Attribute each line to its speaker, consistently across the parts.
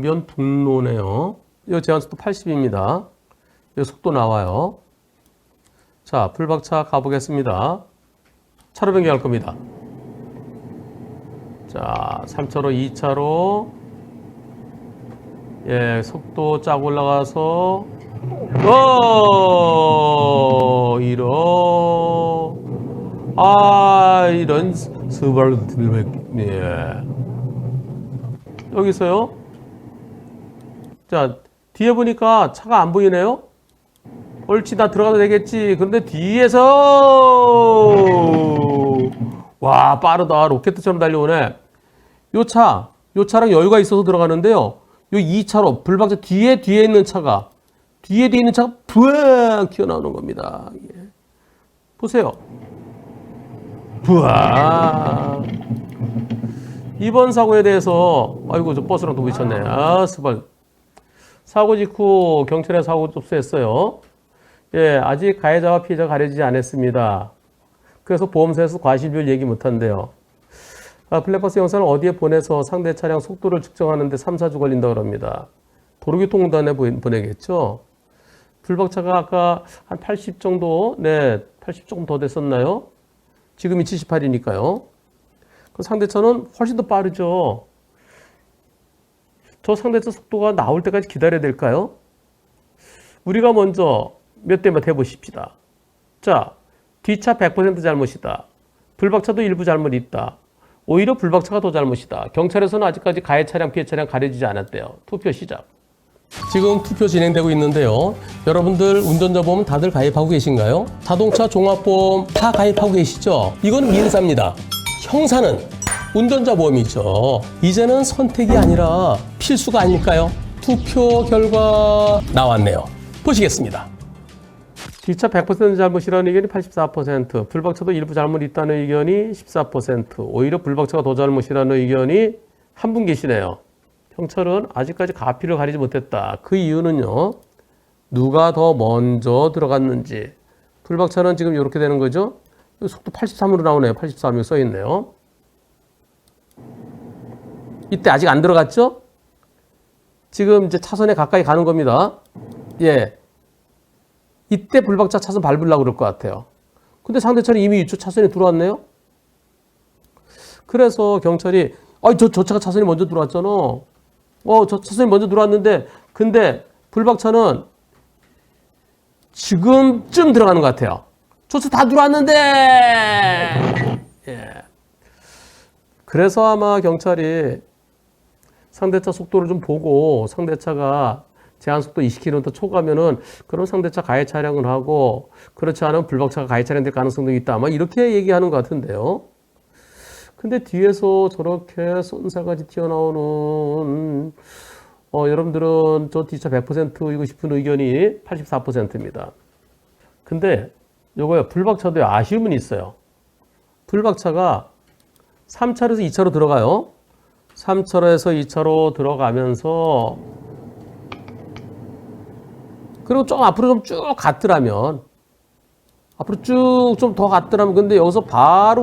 Speaker 1: 강변 북로네요. 이 제한속도 80입니다. 이 속도 나와요. 자, 불박차 가보겠습니다. 차로 변경할 겁니다. 자, 3차로, 2차로. 예, 속도 쫙 올라가서, 이런 스발, 예. 여기서요. 자, 뒤에 보니까 차가 안 보이네요. 옳지, 나 들어가도 되겠지. 그런데 뒤에서, 와, 빠르다. 로켓처럼 달려오네. 요 차랑 여유가 있어서 들어가는데요. 요 2차로 불박차 뒤에 있는 차가 부앙 튀어나오는 겁니다. 예. 보세요. 부앙. 이번 사고에 대해서, 아이고, 저 버스랑 또 부딪혔네. 아, 스발. 사고 직후 경찰에 사고 접수했어요. 예, 아직 가해자와 피해자가 가려지지 않았습니다. 그래서 보험사에서 과실비율 얘기 못한대요. 블랙박스 영상을 어디에 보내서 상대 차량 속도를 측정하는데 3, 4주 걸린다고 합니다. 도로교통공단에 보내겠죠. 불박차가 아까 한 80 정도, 네, 80 조금 더 됐었나요? 지금이 78이니까요. 그 상대차는 훨씬 더 빠르죠. 저 상대차 속도가 나올 때까지 기다려야 될까요? 우리가 먼저 몇 대 몇 해보십시다. 자, 뒷차 100% 잘못이다. 불박차도 일부 잘못이 있다. 오히려 불박차가 더 잘못이다. 경찰에서는 아직까지 가해 차량, 피해 차량 가려지지 않았대요. 투표 시작. 지금 투표 진행되고 있는데요. 여러분들 운전자 보험 다들 가입하고 계신가요? 자동차 종합보험 다 가입하고 계시죠? 이건 민사입니다. 형사는 운전자 보험이죠. 이제는 선택이 아니라 필수가 아닐까요? 투표 결과 나왔네요. 보시겠습니다. 뒷차 100% 잘못이라는 의견이 84%, 불박차도 일부 잘못이 있다는 의견이 14%, 오히려 불박차가 더 잘못이라는 의견이 한 분 계시네요. 경찰은 아직까지 가피를 가리지 못했다. 그 이유는요, 누가 더 먼저 들어갔는지. 불박차는 지금 이렇게 되는 거죠. 속도 83으로 나오네요. 83이 써 있네요. 이때 아직 안 들어갔죠? 지금 이제 차선에 가까이 가는 겁니다. 예. 이때 불박차 차선 밟으려고 그럴 것 같아요. 근데 상대차는 이미 이쪽 차선에 들어왔네요? 그래서 경찰이, 저 차가 차선이 먼저 들어왔잖아. 저 차선이 먼저 들어왔는데, 근데 불박차는 지금쯤 들어가는 것 같아요. 저 차 다 들어왔는데! 예. 그래서 아마 경찰이 상대차 속도를 좀 보고 상대차가 제한속도 20km 초과면은 그런 상대차 가해 차량을 하고 그렇지 않으면 불박차가 가해 차량 될 가능성도 있다. 아마 이렇게 얘기하는 것 같은데요. 근데 뒤에서 저렇게 쏜살같이 튀어나오는 여러분들은 저 뒷차 100%이고 싶은 의견이 84%입니다. 근데 요거요. 불박차도요. 아쉬움은 있어요. 불박차가 3차로에서 2차로 들어가요. 3차로에서 2차로 들어가면서 그리고 좀 앞으로 좀 쭉 갔더라면 앞으로 쭉 좀 더 갔더라면 근데 여기서 바로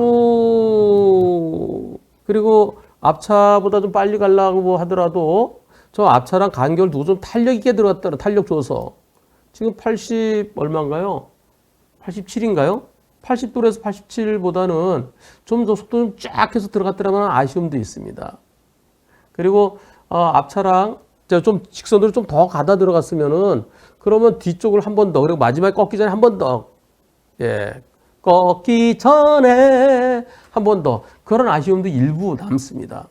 Speaker 1: 그리고 앞차보다 좀 빨리 가려고 하더라도 저 앞차랑 간격을 두고 좀 탄력 있게 들어갔다 탄력 줘서 지금 80 얼마인가요? 87인가요? 80도에서 87보다는 좀 더 속도 좀 쫙 해서 들어갔더라면 아쉬움도 있습니다. 그리고 앞차랑 좀 직선으로 좀 더 가다 들어갔으면은 그러면 뒤쪽을 한 번 더 그리고 마지막에 꺾기 전에 한 번 더 꺾기 전에 한 번 더 그런 아쉬움도 일부 남습니다.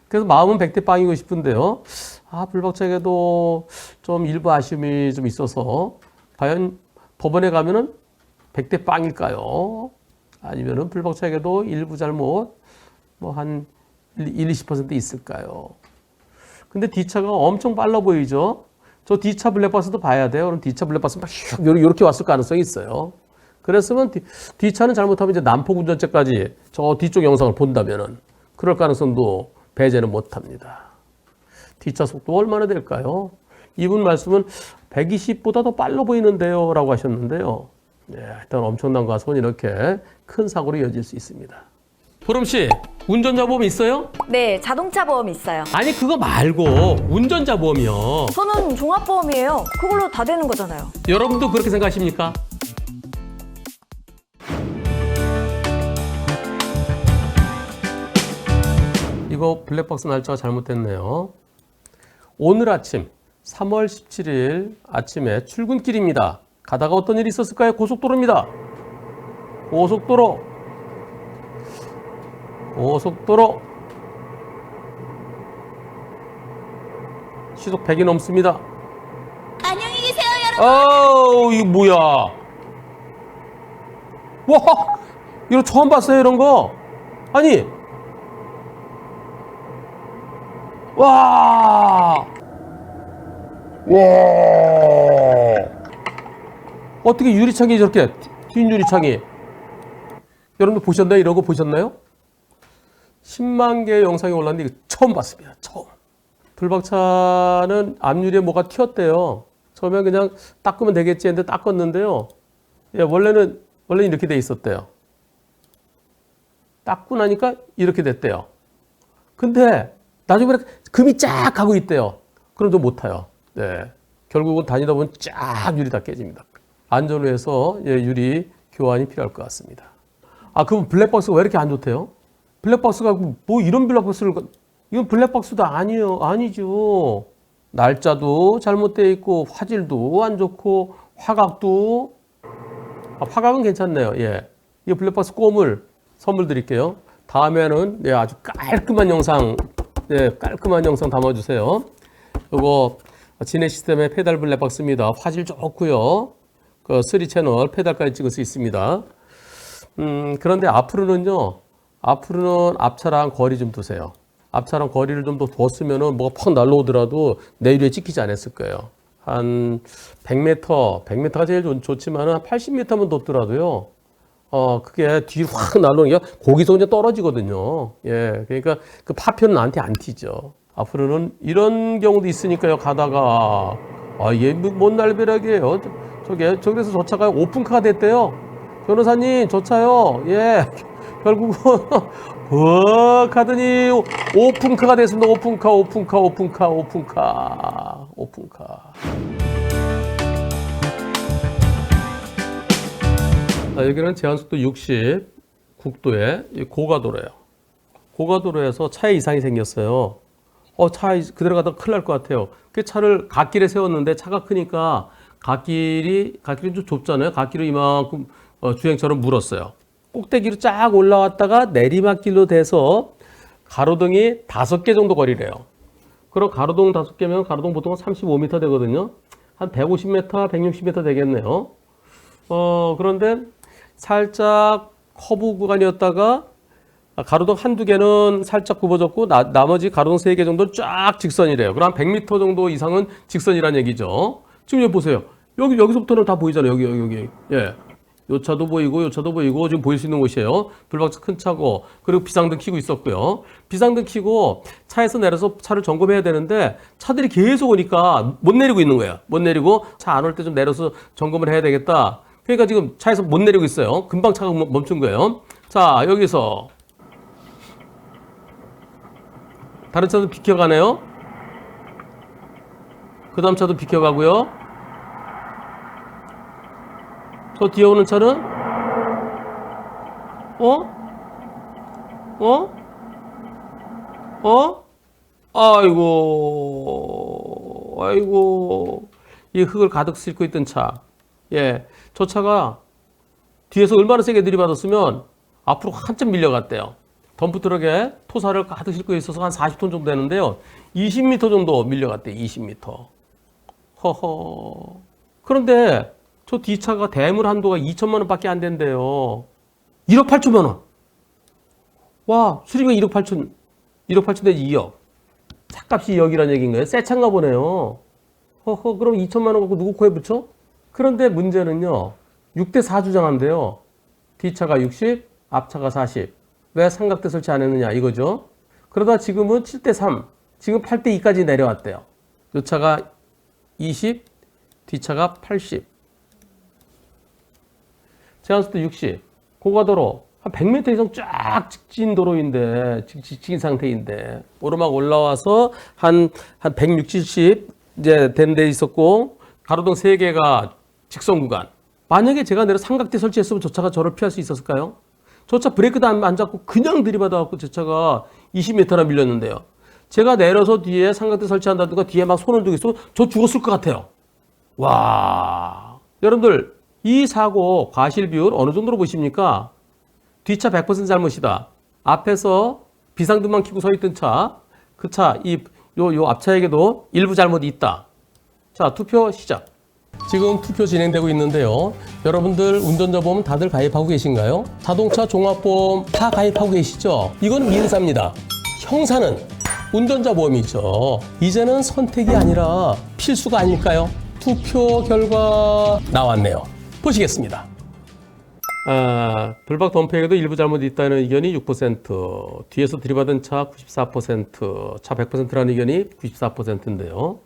Speaker 1: 그래서 마음은 100대 빵이고 싶은데요. 불박차에게도 좀 일부 아쉬움이 좀 있어서 과연 법원에 가면은 100대 빵일까요? 아니면은 불박차에게도 일부 잘못 뭐 한 1-20% 있을까요? 근데 뒷차가 엄청 빨라 보이죠? 저 뒷차 블랙박스도 봐야 돼요. 그럼 뒷차 블랙박스 막 이렇게 왔을 가능성이 있어요. 그랬으면 뒷차는 잘못하면 이제 난폭 운전죄까지 저 뒤쪽 영상을 본다면은 그럴 가능성도 배제는 못합니다. 뒷차 속도 얼마나 될까요? 이분 말씀은 120보다 더 빨라 보이는데요 라고 하셨는데요. 일단 엄청난 과손 이렇게 큰 사고로 이어질 수 있습니다. 보름 씨, 운전자 보험 있어요?
Speaker 2: 네, 자동차 보험 있어요.
Speaker 1: 아니 그거 말고 운전자 보험이요.
Speaker 2: 저는 종합보험이에요. 그걸로 다 되는 거잖아요.
Speaker 1: 여러분도 그렇게 생각하십니까? 이거 블랙박스 날짜가 잘못됐네요. 오늘 아침 3월 17일 아침에 출근길입니다. 가다가 어떤 일이 있었을까요? 고속도로입니다. 고속도로 시속 100이 넘습니다.
Speaker 2: 안녕히 계세요, 여러분.
Speaker 1: 아우, 이거 뭐야? 와, 이거 처음 봤어요, 이런 거. 아니, 와, 어떻게 유리창이 저렇게 뒷유리창이? 여러분들 보셨나요? 이런 거 보셨나요? 10만 개의 영상이 올랐는데 이거 처음 봤습니다. 처음. 불박차는 앞유리에 뭐가 튀었대요. 처음엔 그냥 닦으면 되겠지 했는데 닦았는데요. 예, 원래는 이렇게 돼 있었대요. 닦고 나니까 이렇게 됐대요. 근데 나중에 금이 쫙 가고 있대요. 그럼 좀 못 타요. 네. 결국은 다니다 보면 쫙 유리 다 깨집니다. 안전을 위해서 유리 교환이 필요할 것 같습니다. 아, 그럼 블랙박스가 왜 이렇게 안 좋대요? 블랙박스가 뭐 이런 블랙박스를, 이건 블랙박스도 아니죠. 날짜도 잘못되어 있고 화질도 안 좋고 화각도, 화각은 괜찮네요. 예. 이 블랙박스 꼬물 선물 드릴게요. 다음에는 아주 깔끔한 영상 담아주세요. 이거 진해 시스템의 페달 블랙박스입니다. 화질 좋고요. 그 3 채널 페달까지 찍을 수 있습니다. 그런데 앞으로는 앞차랑 거리 좀 두세요. 앞차랑 거리를 좀 더 뒀으면은 뭐가 팍 날라오더라도 내유리에 찍히지 않았을 거예요. 한 100m가 제일 좋지만 한 80m만 뒀더라도요. 그게 뒤로 확 날라오는 게 거기서 그냥 떨어지거든요. 예, 그러니까 그 파편은 나한테 안 튀죠. 앞으로는 이런 경우도 있으니까요. 가다가 얘 뭔 날벼락이에요. 저기서 저 차가 오픈카가 됐대요. 변호사님, 저 차요. 예, 결국은 하더니 오픈카가 됐습니다. 오픈카. 여기는 제한속도 60, 국도에 고가도로예요. 고가도로에서 차에 이상이 생겼어요. 차 그대로 가다 큰일 날 것 같아요. 그 차를 갓길에 세웠는데 차가 크니까 갓길이 좀 좁잖아요. 갓길을 이만큼 주행처럼 물었어요. 꼭대기로 쫙 올라왔다가 내리막길로 돼서 가로등이 5개 정도 거리래요. 그럼 가로등 5개면 가로등 보통 35m 되거든요. 한 150m, 160m 되겠네요. 그런데 살짝 커브 구간이었다가 가로등 한두 개는 살짝 굽어졌고 나머지 가로등 3개 정도는 쫙 직선이래요. 그럼 한 100m 정도 이상은 직선이란 얘기죠. 지금 여기 보세요. 여기서부터는 다 보이잖아요. 여기. 예. 요 차도 보이고 지금 보일 수 있는 곳이에요. 블박스 큰 차고, 그리고 비상등 켜고 있었고요. 비상등 켜고 차에서 내려서 차를 점검해야 되는데 차들이 계속 오니까 못 내리고 있는 거예요. 못 내리고 차 안 올 때 좀 내려서 점검을 해야 되겠다. 그러니까 지금 차에서 못 내리고 있어요. 금방 차가 멈춘 거예요. 자, 여기서 다른 차도 비켜가네요. 그 다음 차도 비켜가고요. 저 뒤에 오는 차는 아이고 이 흙을 가득 싣고 있던 차. 예, 저 차가 뒤에서 얼마나 세게 들이받았으면 앞으로 한참 밀려갔대요. 덤프트럭에 토사를 가득 싣고 있어서 한 40톤 정도 되는데요. 20m 정도 밀려갔대요. 20m. 허허. 그런데 저 뒷차가 대물 한도가 2천만 원밖에 안 된대요. 1억 8천만 원. 와, 수리비가 1억 8천 내지 2억. 차값이 2억이라는 얘기인 거예요. 새 차인가 보네요. 허허, 그럼 2천만 원 갖고 누구 코에 붙여? 그런데 문제는요. 6대4 주장한대요. 뒷차가 60, 앞차가 40. 왜 삼각대 설치 안 했느냐 이거죠. 그러다 지금은 7대3, 지금 8대2까지 내려왔대요. 이 차가 20, 뒷차가 80. 제한속도 60, 고가도로 한 100m 이상 쫙 직진 도로인데, 직진 상태인데, 오르막 올라와서 한 160, 70 이제 된 데 있었고, 가로등 3개가 직선 구간. 만약에 제가 내려 삼각대 설치했으면 저 차가 저를 피할 수 있었을까요? 저 차 브레이크도 안 잡고 그냥 들이받아갖고 제 차가 20m나 밀렸는데요. 제가 내려서 뒤에 삼각대 설치한다든가 뒤에 막 손을 두고 있으면 저 죽었을 것 같아요. 와. 여러분들, 이 사고 과실 비율 어느 정도로 보십니까? 뒷차 100% 잘못이다. 앞에서 비상등만 켜고 서 있던 차, 그 차, 요 앞차에게도 일부 잘못이 있다. 자, 투표 시작. 지금 투표 진행되고 있는데요. 여러분들 운전자 보험 다들 가입하고 계신가요? 자동차 종합보험 다 가입하고 계시죠? 이건 민사입니다. 형사는 운전자 보험이죠. 이제는 선택이 아니라 필수가 아닐까요? 투표 결과 나왔네요. 보시겠습니다. 불박 덤프에게도 일부 잘못이 있다는 의견이 6%, 뒤에서 들이받은 차 94%, 차 100%라는 의견이 94%인데요.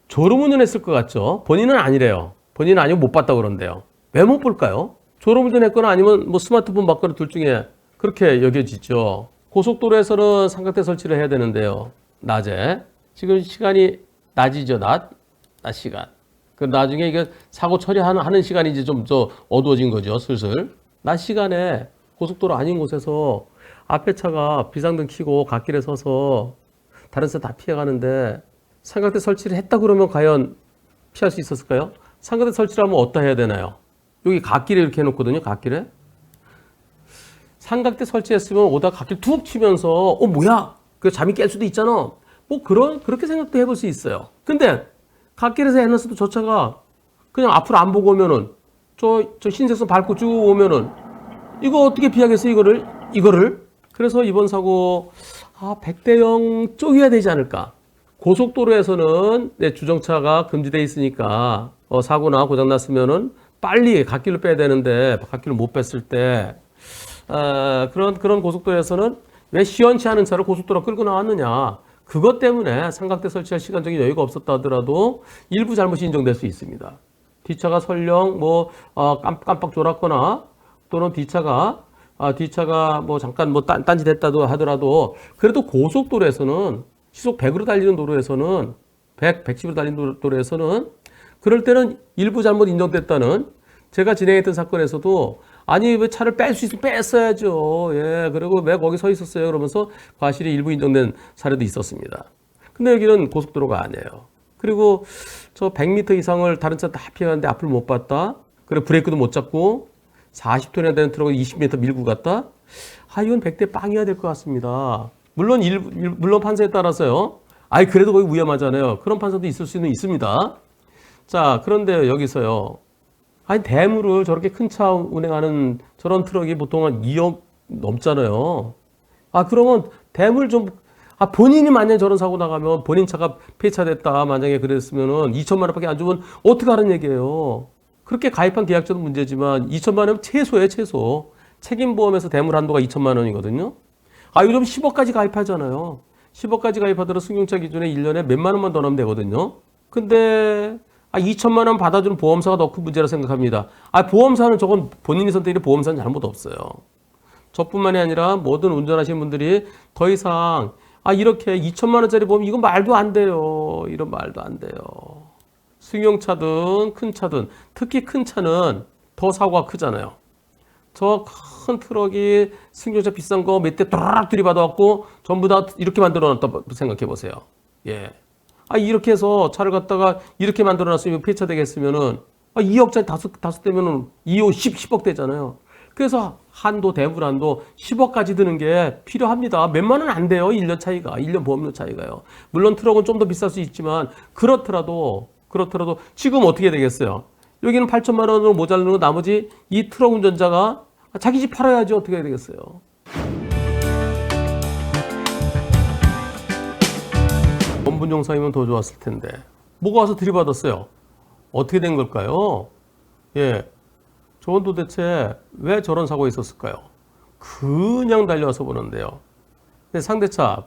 Speaker 1: 졸음운전했을 것 같죠? 본인은 아니래요. 본인은 아니고 못 봤다고 그런대요. 왜 못 볼까요? 졸음운전했거나 아니면 뭐 스마트폰 봤거나 둘 중에 그렇게 여겨지죠. 고속도로에서는 삼각대 설치를 해야 되는데요. 낮에. 지금 시간이 낮이죠, 낮 시간. 그 나중에 이게 사고 처리하는 시간이 이제 좀 어두워진 거죠, 슬슬. 낮 시간에 고속도로 아닌 곳에서 앞에 차가 비상등 켜고 갓길에 서서 다른 차 다 피해가는데 삼각대 설치를 했다 그러면 과연 피할 수 있었을까요? 삼각대 설치를 하면 어디다 해야 되나요? 여기 갓길에 이렇게 해놓거든요, 갓길에. 삼각대 설치했으면 오다 갓길 툭 치면서 뭐야? 그 잠이 깰 수도 있잖아. 뭐 그렇게 생각도 해볼 수 있어요. 근데 갓길에서 해놨어도 저 차가 그냥 앞으로 안 보고 오면은 저 흰색선 밟고 쭉 오면은 이거 어떻게 피하겠어요, 이거를? 그래서 이번 사고 100대 0 쪼개야 되지 않을까? 고속도로에서는 주정차가 금지되어 있으니까 사고나 고장 났으면은 빨리 갓길로 빼야 되는데 갓길을 못 뺐을 때 그런 고속도로에서는 왜 시원치 않은 차를 고속도로 끌고 나왔느냐? 그것 때문에 삼각대 설치할 시간적인 여유가 없었다 하더라도 일부 잘못이 인정될 수 있습니다. 뒷차가 설령 깜빡 졸았거나 또는 뒷차가 뭐 잠깐 딴짓했다도 하더라도 그래도 고속도로에서는 시속 100으로 달리는 도로에서는 110으로 달리는 도로에서는 그럴 때는 일부 잘못 인정됐다는 제가 진행했던 사건에서도 아니 왜 차를 뺄 수 있으면 뺐어야죠. 예, 그리고 왜 거기 서 있었어요? 그러면서 과실이 일부 인정된 사례도 있었습니다. 근데 여기는 고속도로가 아니에요. 그리고 저 100m 이상을 다른 차 다 피해가는데 앞을 못 봤다. 그리고 브레이크도 못 잡고 40톤이나 되는 트럭을 20m 밀고 갔다. 이건 100대 빵이어야 될 것 같습니다. 물론 판사에 따라서요. 그래도 거기 위험하잖아요. 그런 판사도 있을 수는 있습니다. 자, 그런데 여기서요. 대물을 저렇게 큰 차 운행하는 저런 트럭이 보통 한 2억 넘잖아요. 그러면 대물 좀, 본인이 만약에 저런 사고 나가면 본인 차가 폐차됐다. 만약에 그랬으면은 2천만 원밖에 안 주면 어떡하라는 얘기예요. 그렇게 가입한 계약자도 문제지만 2천만 원은 최소예요, 최소. 책임보험에서 대물 한도가 2천만 원이거든요. 요즘 10억까지 가입하잖아요. 10억까지 가입하더라도 승용차 기준에 1년에 몇만 원만 더 넣으면 되거든요. 근데 2천만 원 받아주는 보험사가 더 큰 문제라 생각합니다. 보험사는 저건 본인이 선택이 보험사는 잘못 없어요. 저뿐만이 아니라 모든 운전하시는 분들이 더 이상 이렇게 2천만 원짜리 보험 이건 말도 안 돼요. 이런 말도 안 돼요. 승용차든 큰 차든 특히 큰 차는 더 사고가 크잖아요. 저 큰 트럭이 승용차 비싼 거 몇 대 또라락 들이받아갖고 전부 다 이렇게 만들어놨다 생각해 보세요. 예. 이렇게 해서 차를 갖다가 이렇게 만들어놨으면 폐차되겠으면은 2억짜리 다섯 대면은 2억 10억 되잖아요. 그래서 대물 한도 10억까지 드는 게 필요합니다. 몇만 원 안 돼요. 1년 차이가. 1년 보험료 차이가요. 물론 트럭은 좀 더 비쌀 수 있지만 그렇더라도 지금 어떻게 되겠어요? 여기는 8천만 원으로 모자르는 나머지 이 트럭 운전자가 자기 집 팔아야지 어떻게 해야 되겠어요? 원분 정상이면 더 좋았을 텐데 뭐가 와서 들이받았어요? 어떻게 된 걸까요? 예, 저건 도대체 왜 저런 사고가 있었을까요? 그냥 달려와서 보는데요. 상대차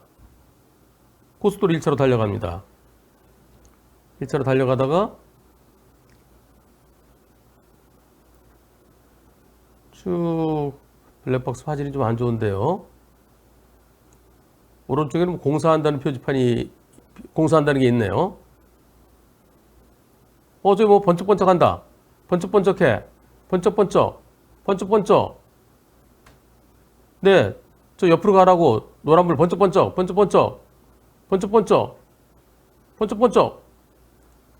Speaker 1: 고속도로 1차로 달려갑니다. 1차로 달려가다가 쭉 블랙박스 화질이 좀 안 좋은데요. 오른쪽에는 공사한다는 표지판이 공사한다는 게 있네요. 저기 뭐 번쩍번쩍한다. 번쩍번쩍해. 번쩍번쩍. 번쩍번쩍. 네, 저 옆으로 가라고. 노란불 번쩍번쩍. 번쩍번쩍. 번쩍번쩍. 번쩍번쩍.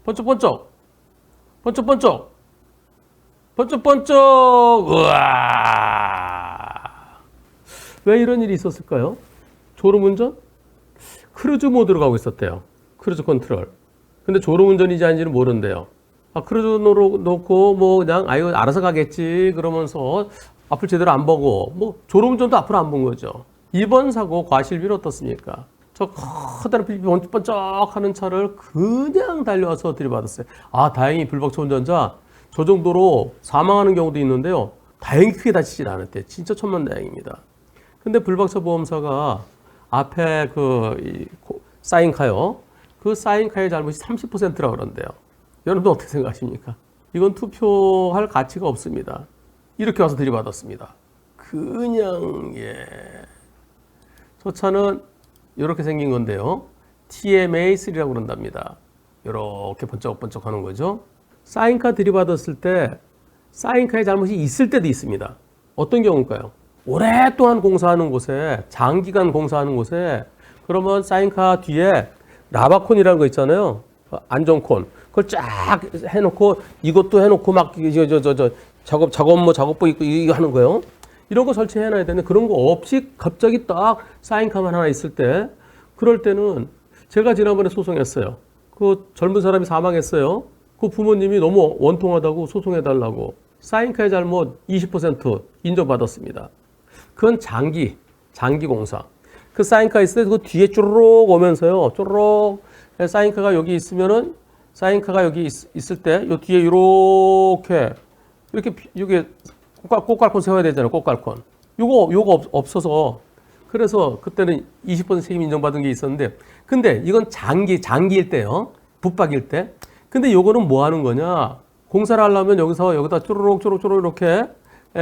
Speaker 1: 번쩍번쩍. 번쩍번쩍. 번쩍번쩍. 우와. 왜 이런 일이 있었을까요? 졸음운전? 크루즈 모드로 가고 있었대요. 크루즈 컨트롤. 근데 졸음운전인지 아닌지는 모른대요. 크루즈로 놓고 뭐 그냥 이거 알아서 가겠지 그러면서 앞을 제대로 안 보고 뭐 졸음운전도 앞으로 안 본 거죠. 이번 사고 과실비는 어떻습니까? 저 커다란 빛이 번쩍번쩍하는 차를 그냥 달려와서 들이받았어요. 다행히 불박차 운전자 저 정도로 사망하는 경우도 있는데요. 다행히 크게 다치진 않았대요. 진짜 천만다행입니다. 근데 불박차 보험사가 앞에 사인카요. 그 사인카의 잘못이 30%라고 그런대요. 여러분들 어떻게 생각하십니까? 이건 투표할 가치가 없습니다. 이렇게 와서 들이받았습니다. 그냥 저 차는 이렇게 생긴 건데요. TMA3라고 그런답니다. 이렇게 번쩍번쩍 하는 거죠. 사인카 들이받았을 때 사인카의 잘못이 있을 때도 있습니다. 어떤 경우일까요? 오랫동안 공사하는 곳에 장기간 공사하는 곳에 그러면 사인카 뒤에 라바콘이라는 거 있잖아요. 안전콘. 그걸 쫙 해놓고 이것도 해놓고 막 작업복 입고 이거 하는 거예요. 이런 거 설치해놔야 되는데 그런 거 없이 갑자기 딱 사인카만 하나 있을 때 그럴 때는 제가 지난번에 소송했어요. 그 젊은 사람이 사망했어요. 그 부모님이 너무 원통하다고 소송해달라고 사인카의 잘못 20% 인정받았습니다. 그건 장기 공사. 그 사인카 있을 때 그 뒤에 쪼르륵 오면서요. 쪼르륵 사인카가 여기 있으면은 사인카가 여기 있을 때 요 뒤에 이렇게 여기 꽃갈콘 세워야 되잖아요. 꽃갈콘. 요거 없어서 그래서 그때는 20% 책임 인정받은 게 있었는데 근데 이건 장기일 때요. 붙박일 때. 근데 요거는 뭐 하는 거냐? 공사를 하려면 여기다 쪼르륵 이렇게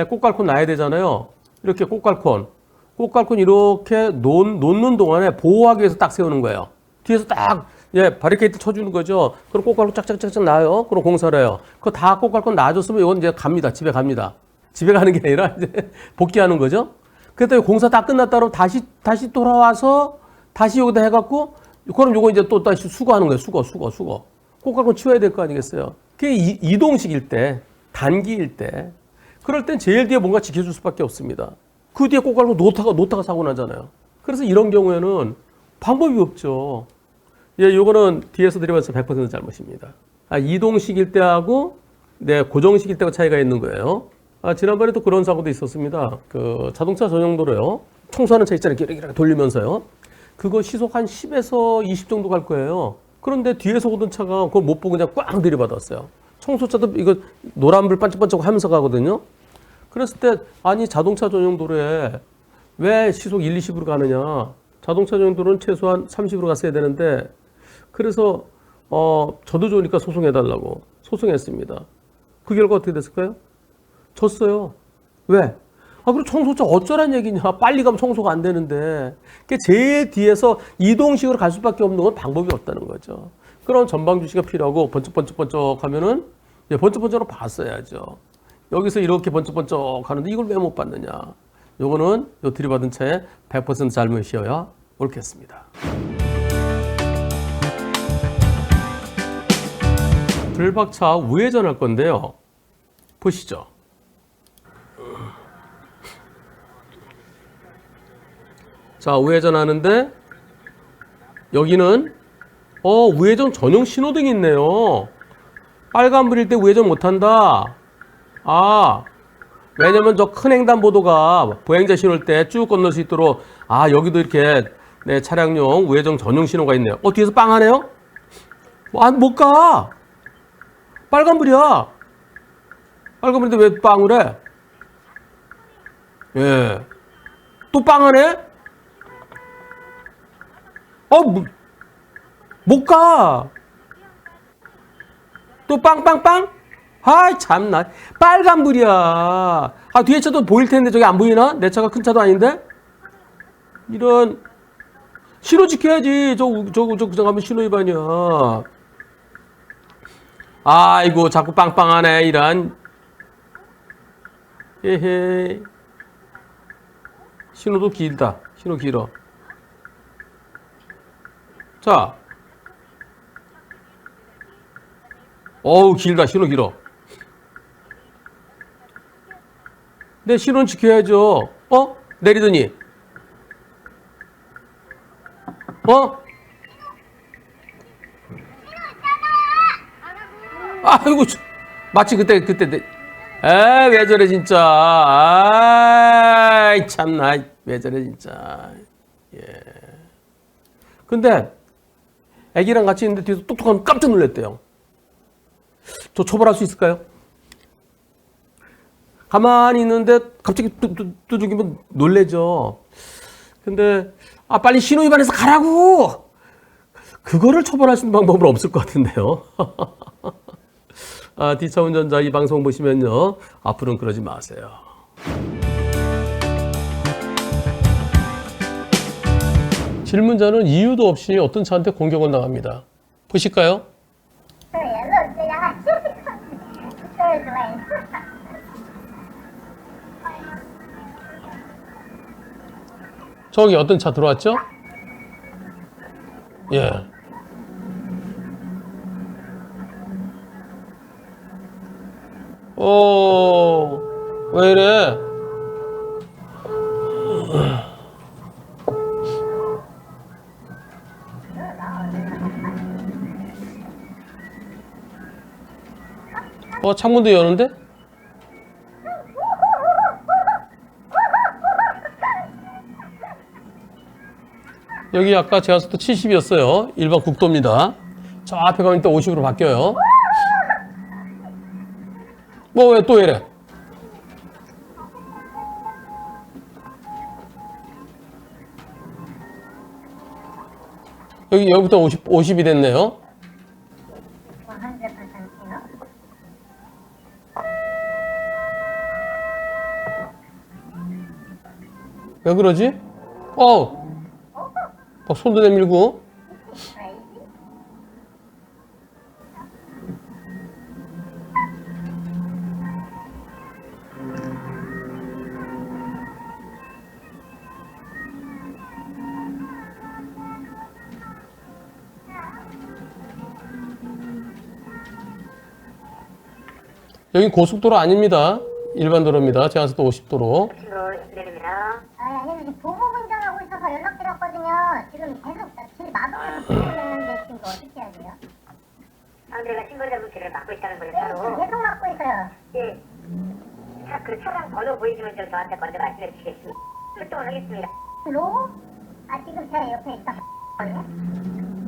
Speaker 1: 꽃갈콘 놔야 되잖아요. 이렇게 꽃갈콘 이렇게 놓는 동안에 보호하기 위해서 딱 세우는 거예요. 뒤에서 딱 바리케이트 쳐주는 거죠. 그럼 꽃갈콘 짝짝짝짝 놔요. 그럼 공사를 해요. 그거 다 꽃갈콘 놔줬으면 이건 이제 갑니다. 집에 갑니다. 집에 가는 게 아니라 이제 복귀하는 거죠. 그랬더니 공사 다 끝났다 그러면 다시 돌아와서 다시 여기다 해갖고 그럼 요거 이제 또 다시 수거하는 거예요. 수거. 꽃갈콘 치워야 될 거 아니겠어요. 그게 이동식일 때, 단기일 때. 그럴 땐 제일 뒤에 뭔가 지켜줄 수밖에 없습니다. 그 뒤에 꽃갈콘 놓다가 사고 나잖아요. 그래서 이런 경우에는 방법이 없죠. 요거는 뒤에서 들이받아서 100% 잘못입니다. 이동식일 때하고 고정식일 때가 차이가 있는 거예요. 지난번에도 그런 사고도 있었습니다. 그 자동차 전용도로요. 청소하는 차 있잖아요. 이렇게 돌리면서요. 그거 시속 한 10에서 20 정도 갈 거예요. 그런데 뒤에서 오던 차가 그걸 못 보고 그냥 꽝 들이받았어요. 청소차도 이거 노란불 반짝반짝 하면서 가거든요. 그랬을 때 자동차 전용도로에 왜 시속 1, 20으로 가느냐. 자동차 전용도로는 최소한 30으로 갔어야 되는데 그래서 저도 좋으니까 소송해달라고 소송했습니다. 그 결과 어떻게 됐을까요? 졌어요. 왜? 그리고 청소차 어쩌란 얘기냐. 빨리 가면 청소가 안 되는데. 제일 뒤에서 이동식으로 갈 수밖에 없는 건 방법이 없다는 거죠. 그럼 전방 주시가 필요하고 번쩍번쩍 하면은 번쩍번쩍으로 봤어야죠. 여기서 이렇게 번쩍번쩍 하는데 이걸 왜 못 봤느냐. 요거는 들이받은 차에 100% 잘못이어야 옳겠습니다. 불박차 우회전할 건데요. 보시죠. 자, 우회전하는데 여기는 우회전 전용 신호등이 있네요. 빨간불일 때 우회전 못한다. 왜냐면 저 큰 횡단보도가 보행자 신호일 때 쭉 건널 수 있도록 여기도 이렇게 차량용 우회전 전용 신호가 있네요. 뒤에서 빵 하네요? 못 가. 빨간불이야. 빨간불인데 왜 빵을 해? 또 빵 하네? 못 가. 또 빵빵빵? 아이, 참나. 빨간불이야. 아, 뒤에 차도 보일 텐데 저기 안 보이나? 내 차가 큰 차도 아닌데? 이런. 신호 지켜야지. 저거 가면 신호 위반이야. 아이고, 자꾸 빵빵하네, 이런. 에헤이. 신호도 길다. 신호 길어. 자. 어우, 길다. 신호 길어. 내 신호는 지켜야죠. 어? 내리더니. 어? 아이고, 마치 그때, 왜 저래, 진짜. 아이, 참나. 왜 저래, 진짜. 예. 근데, 애기랑 같이 있는데 뒤에서 똑똑하면 깜짝 놀랐대요. 저 처벌할 수 있을까요? 가만히 있는데 갑자기 두들기면 놀래죠. 근데, 아, 빨리 신호 위반해서 가라고! 그거를 처벌할 수 있는 방법은 없을 것 같은데요. 아, D차 운전자 이 방송 보시면요. 앞으로는 그러지 마세요. 질문자는 이유도 없이 어떤 차한테 공격을 당합니다. 보실까요? 저기 어떤 차 들어왔죠? 예. 왜 이래? 창문도 여는데? 여기 아까 제가 속도 70이었어요. 일반 국도입니다. 저 앞에 가면 또 50으로 바뀌어요. 왜 또 이래? 여기부터 50이 됐네요. 왜 그러지? 막 손도 내밀고. 여기 고속도로 아닙니다. 일반 도로입니다. 제한속도 50도로.
Speaker 3: 아니, 지금 보복 운전하고 있어서 연락드렸거든요. 지금 계속 길 막으면서 보내는데 지금 이거 어떻게 해야 돼요?
Speaker 4: 상대가 신고자분 길을 막고 있다는 거예요,
Speaker 3: 네,
Speaker 4: 바로.
Speaker 3: 지금 계속 막고 있어요.
Speaker 4: 예. 그 차량 번호 보이시면 좀 저한테 먼저 말씀해 주시겠습니다. 출동을 하겠습니다.
Speaker 3: 로? 지금 제 옆에 일단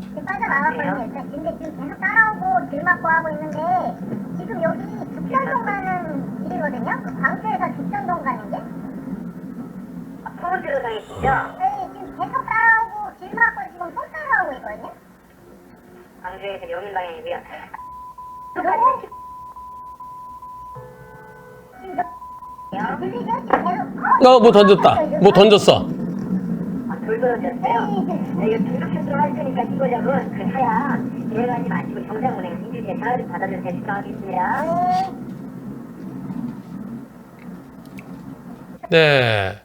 Speaker 3: 지금 빠져나갔거든요. 일단 근데 지금 계속 따라오고 길 막고 하고 있는데 지금 여기 죽전동 가는 길이거든요. 그 광주에서 죽전동 가는 길.
Speaker 4: 포문대로 당했시죠?
Speaker 3: 네, 지금 계속 따라오고 길 막고 지금 또 따라오고 있거든요.
Speaker 4: 광주에서 용인 방향이고요.
Speaker 3: 로? 지금 들리죠? 지금 계속
Speaker 1: 뭐 던졌다. 뭐 던졌어.
Speaker 4: 돌 떨어졌어요. 네, 이거 등록 신고할 테니까 신고자분 그 차야 들어가지 마시고 정상운행 신주제 사을 받아주세요. 신청하겠습니다.
Speaker 1: 네.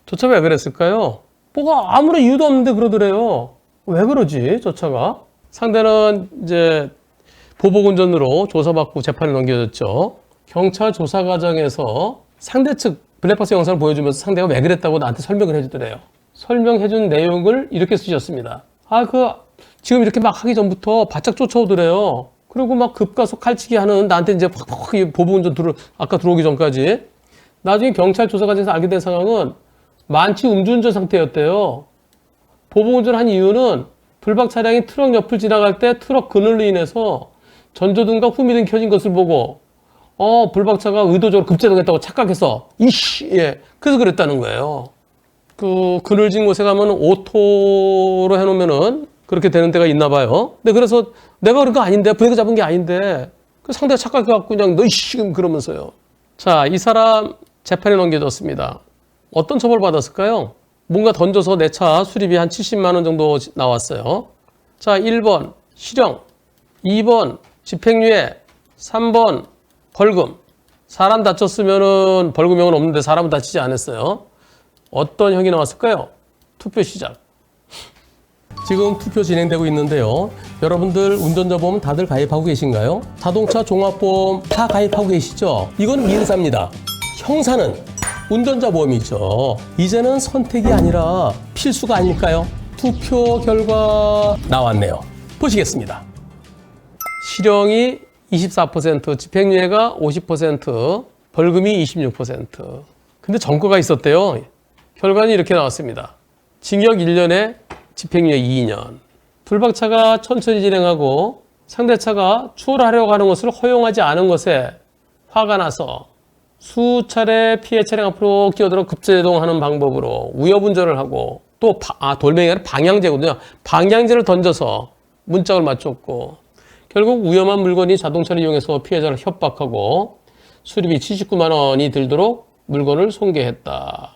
Speaker 1: 저 차 왜 그랬을까요? 뭐가 아무런 이유도 없는데 그러더래요. 왜 그러지, 저 차가? 상대는 이제 보복운전으로 조사받고 재판에 넘겨졌죠. 경찰 조사 과정에서 상대 측 블랙박스 영상을 보여주면서 상대가 왜 그랬다고 나한테 설명을 해주더래요. 설명해준 내용을 이렇게 쓰셨습니다. 지금 이렇게 막 하기 전부터 바짝 쫓아오더래요. 그리고 막 급가속 칼치기 하는 나한테 이제 확 보복운전 아까 들어오기 전까지. 나중에 경찰 조사 과정에서 알게 된 상황은 만취 음주운전 상태였대요. 보복운전한 이유는 불박 차량이 트럭 옆을 지나갈 때 트럭 그늘로 인해서 전조등과 후미등 켜진 것을 보고 불박차가 의도적으로 급제동했다고 착각해서 예. 그래서 그랬다는 거예요. 그 그늘진 곳에 가면 오토로 해놓으면은 그렇게 되는 데가 있나 봐요. 근데 그래서 내가 그런 거 아닌데 브레이크 잡은 게 아닌데 그 상대가 착각해갖고 그냥 너 지금 그러면서요. 자, 이 사람 재판에 넘겨졌습니다. 어떤 처벌 받았을까요? 뭔가 던져서 내 차 수리비 한 70만 원 정도 나왔어요. 자, 1번 실형, 2번 집행유예, 3번 벌금. 사람 다쳤으면은 벌금형은 없는데 사람은 다치지 않았어요. 어떤 형이 나왔을까요? 투표 시작. 지금 투표 진행되고 있는데요. 여러분들 운전자 보험 다들 가입하고 계신가요? 자동차 종합보험 다 가입하고 계시죠? 이건 민사입니다. 형사는 운전자 보험이죠. 이제는 선택이 아니라 필수가 아닐까요? 투표 결과 나왔네요. 보시겠습니다. 실형이 24%, 집행유예가 50%, 벌금이 26%. 근데 전과가 있었대요. 결과는 이렇게 나왔습니다. 징역 1년에 집행유예 2년. 불박차가 천천히 진행하고 상대차가 추월하려고 하는 것을 허용하지 않은 것에 화가 나서 수차례 피해 차량 앞으로 끼어들어 급제동하는 방법으로 위협운전을 하고 또 돌멩이가 아니라 방향제거든요. 방향제를 던져서 문짝을 맞췄고 결국 위험한 물건이 자동차를 이용해서 피해자를 협박하고 수리비 79만 원이 들도록 물건을 손괴했다.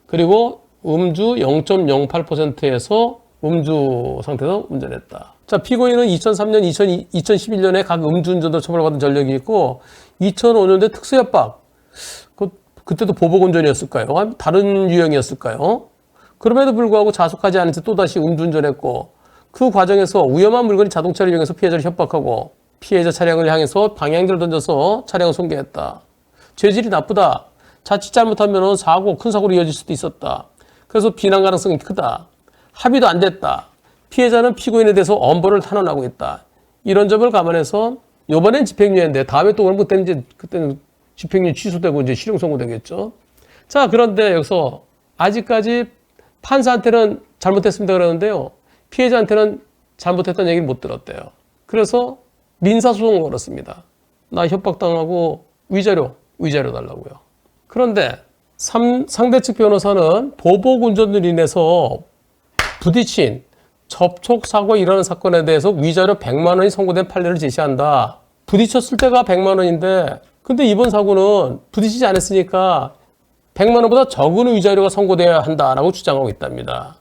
Speaker 1: 그리고 음주 0.08%에서 음주 상태에서 운전했다. 자, 피고인은 2003년, 2011년에 각 음주운전으로 처벌받은 전력이 있고 2005년도에 특수협박. 그때도 보복운전이었을까요? 아니면 다른 유형이었을까요? 그럼에도 불구하고 자숙하지 않은 채 또다시 음주운전했고 그 과정에서 위험한 물건이 자동차를 이용해서 피해자를 협박하고 피해자 차량을 향해서 방향제를 던져서 차량을 손괴했다. 죄질이 나쁘다. 자칫 잘못하면 사고, 큰 사고로 이어질 수도 있었다. 그래서 비난 가능성이 크다. 합의도 안 됐다. 피해자는 피고인에 대해서 엄벌을 탄원하고 있다. 이런 점을 감안해서 이번엔 집행유예인데 다음에 또 그런 그때는 집행유예 취소되고 이제 실형 선고되겠죠. 자, 그런데 여기서 아직까지 판사한테는 잘못했습니다 그러는데요. 피해자한테는 잘못했다는 얘기를 못 들었대요. 그래서 민사소송을 걸었습니다. 나 협박당하고 위자료 달라고요. 그런데 상대 측 변호사는 보복운전으로 인해서 부딪힌 접촉사고가 일어난 사건에 대해서 위자료 100만 원이 선고된 판례를 제시한다. 부딪혔을 때가 100만 원인데 근데 이번 사고는 부딪히지 않았으니까 100만 원보다 적은 위자료가 선고돼야 한다라고 주장하고 있답니다.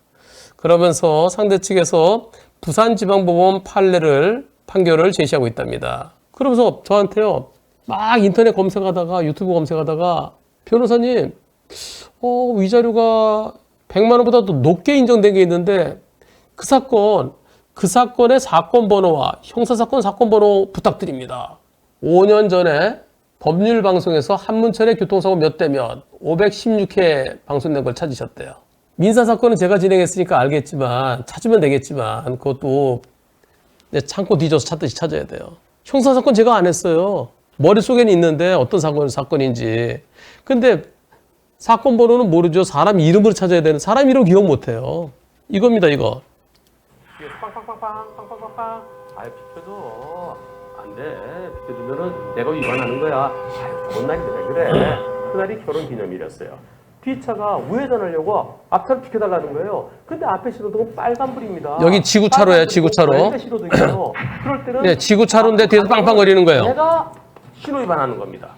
Speaker 1: 그러면서 상대 측에서 부산지방법원 판결을 제시하고 있답니다. 그러면서 저한테요. 막 인터넷 검색하다가 유튜브 검색하다가 변호사님 위자료가 100만 원보다 더 높게 인정된 게 있는데 그 사건의 사건 번호와 형사사건 사건 번호 부탁드립니다. 5년 전에 법률 방송에서 한문철의 교통사고 몇 대면 516회 방송된 걸 찾으셨대요. 민사사건은 제가 진행했으니까 알겠지만 찾으면 되겠지만 그것도 내 창고 뒤져서 찾듯이 찾아야 돼요. 형사사건 제가 안 했어요. 머릿속에는 있는데 어떤 사건인지. 근데 사건 번호는 모르죠. 사람 이름으로 찾아야 되는 사람 이름 기억 못해요. 이겁니다 이거. 빵빵빵빵 아유 비켜줘. 안 돼. 비켜주면은 내가 위반하는 거야. 아유 좋은 날인데 왜 그래. 그날이 결혼기념일이었어요. 뒷차가 우회전하려고 앞차를 비켜달라는 거예요. 근데 앞에 신호등은 빨간불입니다. 여기 지구차로예요, 지구차로. 그럴 때는 네, 지구차로인데 뒤에서 빵빵거리는 거예요. 내가 신호 위반하는 겁니다.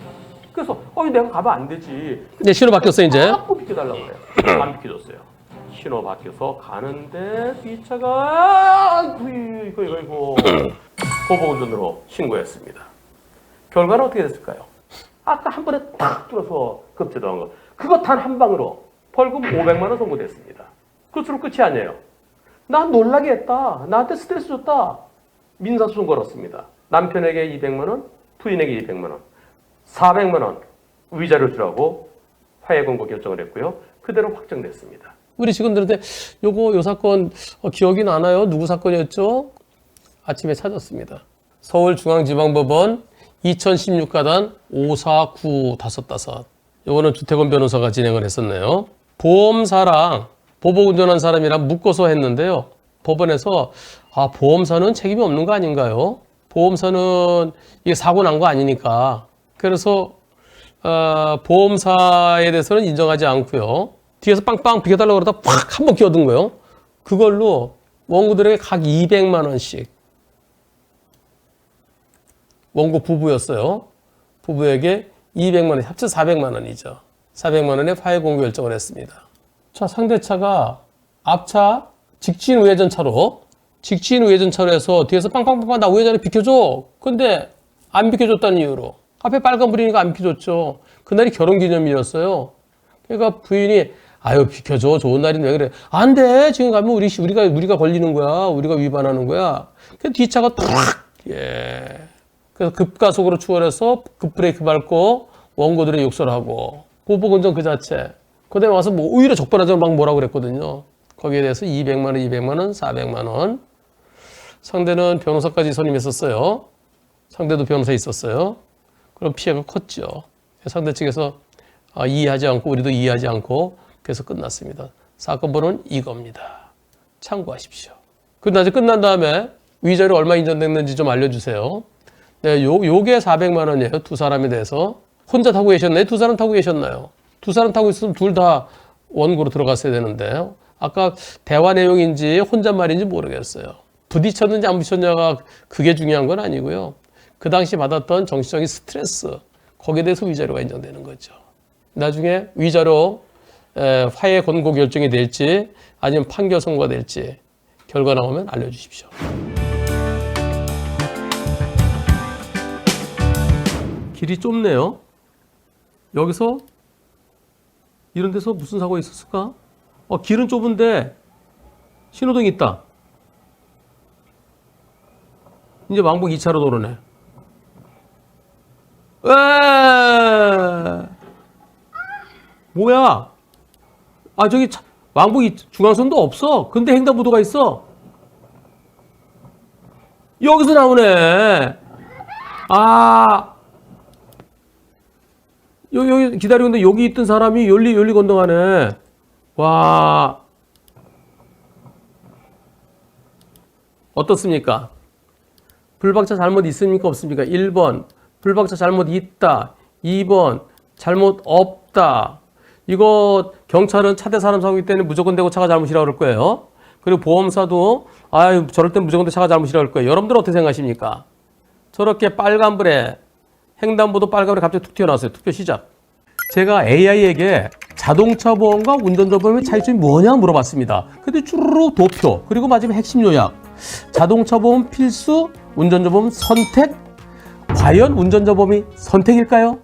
Speaker 1: 그래서 내가 가면 안 되지. 근데 신호 바뀌었어요, 이제. 자꾸 비켜달라고 그래요. 안 비켜줬어요. 신호 바뀌어서 가는데 뒷차가 이거 보복운전으로 신고했습니다. 결과는 어떻게 됐을까요? 아까 한 번에 탁 뚫어서 급제도한 거. 그거 단 한 방으로 벌금 500만 원 선고됐습니다. 그것으로 끝이 아니에요. 난 놀라게 했다. 나한테 스트레스 줬다. 민사소송 걸었습니다. 남편에게 200만 원, 부인에게 200만 원, 400만 원 위자료 주라고 화해 권고 결정을 했고요. 그대로 확정됐습니다. 우리 직원들한테 요 사건 기억이 나나요? 누구 사건이었죠? 아침에 찾았습니다. 서울중앙지방법원 2016가단 54955. 요거는 주태권 변호사가 진행을 했었네요. 보험사랑 보복운전한 사람이랑 묶어서 했는데요. 법원에서 보험사는 책임이 없는 거 아닌가요? 보험사는 이게 사고 난 거 아니니까. 그래서 보험사에 대해서는 인정하지 않고요. 뒤에서 빵빵 비켜달라고 그러다 팍 한번 끼어든 거예요. 그걸로 원고들에게 각 200만 원씩 원고 부부였어요. 부부에게 200만 원, 합쳐 400만 원이죠. 400만 원의 파해 공고 결정을 했습니다. 자, 상대차가 앞차 직진 우회전차로 해서 뒤에서 빵빵빵빵 나 우회전에 비켜줘. 근데 안 비켜줬다는 이유로 앞에 빨간불이니까 안 비켜줬죠. 그날이 결혼기념일이었어요. 그러니까 부인이 아유 비켜줘 좋은 날인데 왜 그래? 안 돼. 지금 가면 우리가 걸리는 거야. 우리가 위반하는 거야. 그 뒤차가 탁 그래서 급가속으로 추월해서 급브레이크 밟고 원고들의 욕설을 하고 보복운전 그 자체. 그다음에 와서 뭐 오히려 적반하장 막 뭐라고 그랬거든요. 거기에 대해서 200만 원, 200만 원, 400만 원. 상대는 변호사까지 선임했었어요. 상대도 변호사 있었어요. 그럼 피해가 컸죠. 상대 측에서 이해하지 않고 우리도 이해하지 않고 그래서 끝났습니다. 사건 번호는 이겁니다. 참고하십시오. 그리고 나중에 끝난 다음에 위자료 얼마 인정됐는지 좀 알려주세요. 네, 요게 400만 원이에요. 두 사람에 대해서. 혼자 타고 계셨나요? 두 사람 타고 계셨나요? 두 사람 타고 있으면 둘 다 원고로 들어갔어야 되는데 아까 대화 내용인지 혼잣말인지 모르겠어요. 부딪혔는지 안 부딪혔냐가 그게 중요한 건 아니고요. 그 당시 받았던 정신적인 스트레스 거기에 대해서 위자료가 인정되는 거죠. 나중에 위자료 화해 권고 결정이 될지 아니면 판결 선고가 될지 결과 나오면 알려주십시오. 길이 좁네요. 여기서 이런 데서 무슨 사고가 있었을까? 길은 좁은데 신호등이 있다. 이제 왕복 2차로 도로네. 뭐야? 저기 왕복 중앙선도 없어. 근데 횡단보도가 있어. 여기서 나오네. 여기 기다리고 있는데 여기 있던 사람이 열리 건너가네. 와. 어떻습니까? 불박차 잘못 있습니까? 없습니까? 1번. 불박차 잘못 있다. 2번. 잘못 없다. 이거 경찰은 차대 사람 사고이기 때문에 무조건 되고 차가 잘못이라고 그럴 거예요. 그리고 보험사도 저럴 땐 무조건 차가 잘못이라고 그럴 거예요. 여러분들 어떻게 생각하십니까? 저렇게 빨간불에 횡단보도 빨간불에 갑자기 툭 튀어나왔어요. 투표 시작. 제가 AI에게 자동차 보험과 운전자 보험의 차이점이 뭐냐 물어봤습니다. 근데 쭈루룩 도표 그리고 마지막 핵심 요약. 자동차 보험 필수, 운전자 보험 선택. 과연 운전자 보험이 선택일까요?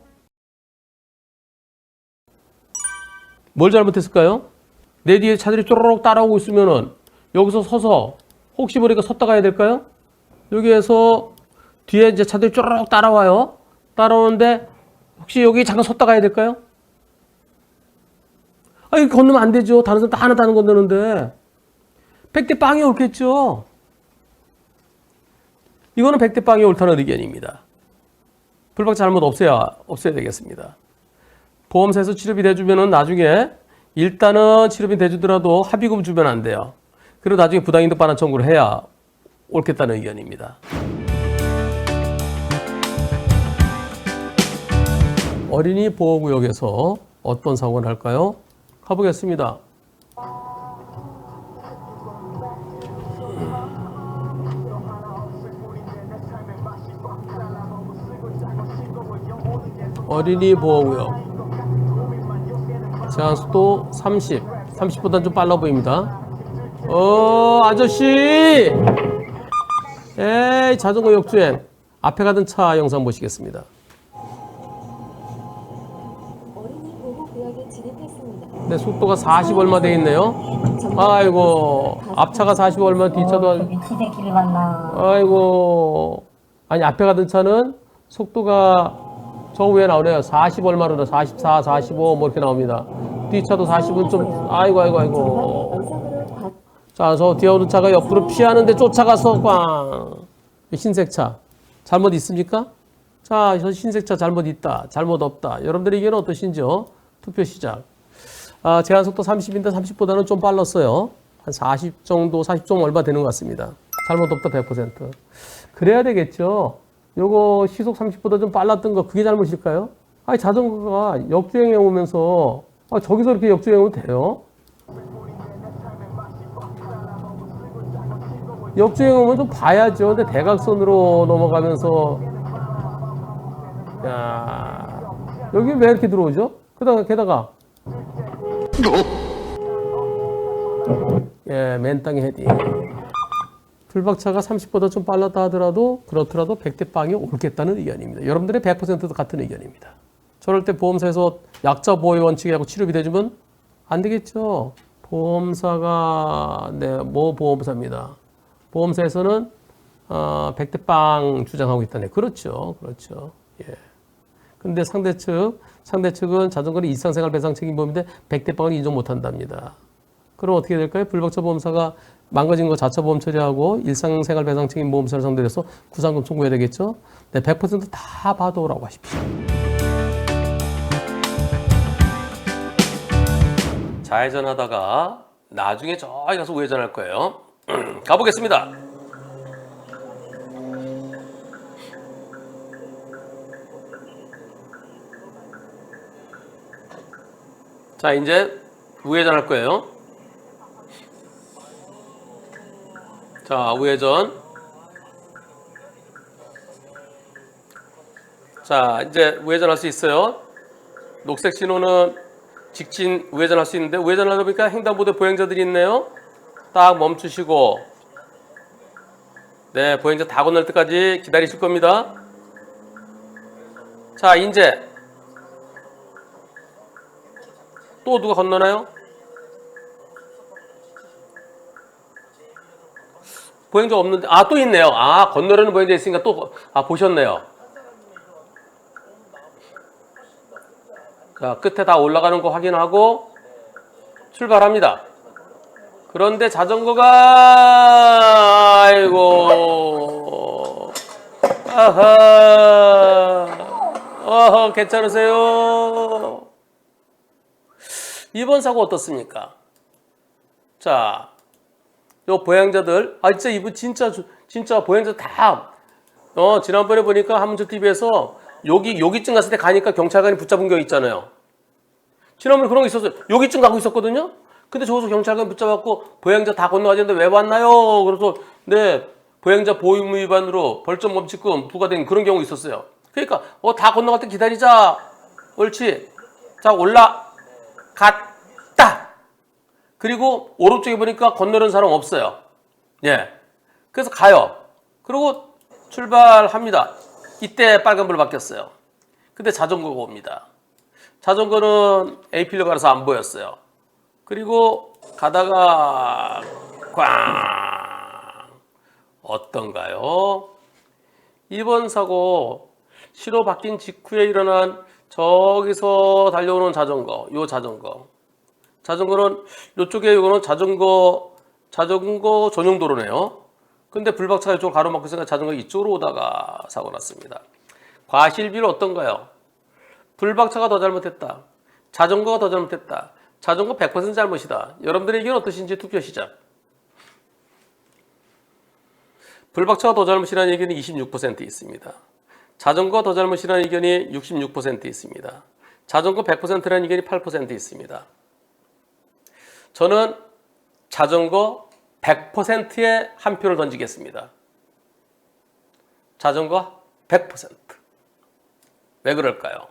Speaker 1: 뭘 잘못했을까요? 내 뒤에 차들이 쪼르륵 따라오고 있으면은 여기서 서서 혹시 모르니까 섰다 가야 될까요? 여기에서 뒤에 이제 차들이 쪼르륵 따라와요. 따라오는데 혹시 여기 잠깐 섰다 가야 될까요? 이거 건너면 안 되죠. 다른 사람 다 하나 다른 건너는데 100대 빵이 옳겠죠. 이거는 100대 빵이 옳다는 의견입니다. 불박차 잘못 없애야 되겠습니다. 보험사에서 치료비 대주면은 나중에 일단은 치료비 대주더라도 합의금 주면 안 돼요. 그리고 나중에 부당이득 반환 청구를 해야 옳겠다는 의견입니다. 어린이 보호구역에서 어떤 사고가 날까요? 가보겠습니다. 어린이 보호구역. 제한속도 30. 30보다는 좀 빨라 보입니다. 아저씨! 에이, 자전거 역주행. 앞에 가던 차 영상 보시겠습니다. 네, 속도가 40 얼마 돼 있네요. 아이고, 앞차가 40 얼마, 뒷차도. 아이고. 아니, 앞에 가던 차는 속도가 저 위에 나오네요. 40 얼마로 44, 45 뭐 이렇게 나옵니다. 뒷차도 40은 좀 아이고. 자, 저 뒤에 오는 차가 옆으로 피하는데 쫓아가서 꽝. 흰색 차 잘못 있습니까? 자, 저 흰색 차 잘못 있다. 잘못 없다. 여러분들의 의견은 어떠신지요? 투표 시작. 제한 속도 30인데 30보다는 좀 빨랐어요. 한 40 정도, 40 좀 얼마 되는 것 같습니다. 잘못 없다 100%. 그래야 되겠죠. 요거 시속 30보다 좀 빨랐던 거 그게 잘못일까요? 자전거가 역주행해 오면서 저기서 이렇게 역주행해 오면 돼요? 역주행 오면 좀 봐야죠. 근데 대각선으로 넘어가면서 야, 여기 왜 이렇게 들어오죠? 게다가 예, 맨 땅에 헤딩. 불박차가 30보다 좀 빨랐다 하더라도 그렇더라도 100대 빵이 옳겠다는 의견입니다. 여러분들의 100%도 같은 의견입니다. 저럴 때 보험사에서 약자 보호의 원칙이라고 치료비 대주면 안 되겠죠. 보험사가 뭐 보험사입니다. 보험사에서는 100대 빵 주장하고 있다네. 그렇죠. 예. 근데 상대 측은 자전거는 일상생활 배상 책임보험인데 100대 빵을 인정 못 한답니다. 그럼 어떻게 될까요? 불박차 보험사가 망가진 거 자차 보험 처리하고 일상생활 배상 책임 보험사를 상대로 해서 구상금 청구해야 되겠죠? 네, 100%다 받아오라고 하십시오. 좌회전하다가 나중에 저기 가서 우회전할 거예요. 가보겠습니다. 자, 이제 우회전할 거예요. 자, 우회전. 자, 이제 우회전할 수 있어요. 녹색 신호는 직진 우회전할 수 있는데 우회전하다 보니까 횡단보도에 보행자들이 있네요. 딱 멈추시고 네, 보행자 다 건널 때까지 기다리실 겁니다. 자, 이제 또 누가 건너나요? 보행자 없는데 또 있네요. 건너려는 보행자 있으니까 또 보셨네요. 자, 끝에 다 올라가는 거 확인하고 출발합니다. 그런데 자전거가 아이고 괜찮으세요? 이번 사고 어떻습니까? 자, 요 보행자들 진짜 이분 진짜 보행자 다 지난번에 보니까 한문철 TV에서 여기쯤 갔을 때 가니까 경찰관이 붙잡은 경 있잖아요. 지난번에 그런 게 있었어요. 여기쯤 가고 있었거든요. 근데 저기서 경찰관이 붙잡았고 보행자 다 건너가는데 왜 왔나요? 그래서 네, 보행자 보호 의무 위반으로 벌점 범칙금 부과된 그런 경우 있었어요. 그러니까 다 건너갈 때 기다리자. 옳지. 자, 올라갔다. 그리고 오른쪽에 보니까 건너는 사람 없어요. 예. 그래서 가요. 그리고 출발합니다. 이때 빨간불 바뀌었어요. 근데 자전거가 옵니다. 자전거는 A필로 가라서 안 보였어요. 그리고 가다가 꽝! 어떤가요? 이번 사고 신호 바뀐 직후에 일어난 저기서 달려오는 자전거, 요 자전거. 자전거는 요쪽에 이거는 자전거 전용 도로네요. 근데 불박차가 이쪽으로 가로막고 있으니까 자전거 이쪽으로 오다가 사고 났습니다. 과실비는 어떤가요? 불박차가 더 잘못했다. 자전거가 더 잘못했다. 자전거 100% 잘못이다. 여러분들의 의견은 어떠신지 투표 시작. 불박차가 더 잘못이라는 의견이 26% 있습니다. 자전거가 더 잘못이라는 의견이 66% 있습니다. 자전거 100%라는 의견이 8% 있습니다. 저는 자전거 100%에 한 표를 던지겠습니다. 자전거 100%. 왜 그럴까요?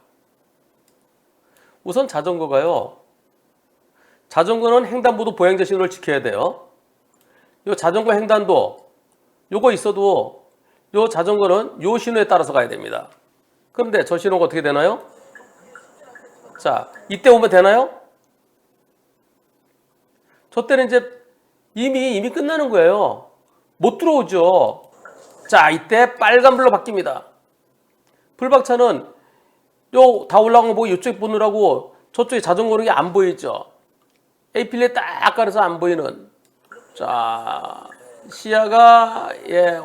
Speaker 1: 우선 자전거가요. 자전거는 횡단보도 보행자 신호를 지켜야 돼요. 이 자전거 횡단도 요거 있어도 요 자전거는 요 신호에 따라서 가야 됩니다. 그런데 저 신호가 어떻게 되나요? 자, 이때 오면 되나요? 저 때는 이제 이미 끝나는 거예요. 못 들어오죠. 자, 이때 빨간불로 바뀝니다. 불박차는 요 다 올라간 거 보고 이쪽 보느라고 저쪽에 자전거 오는 게 안 보이죠. A필에 딱 가려서 안 보이는. 자, 시야가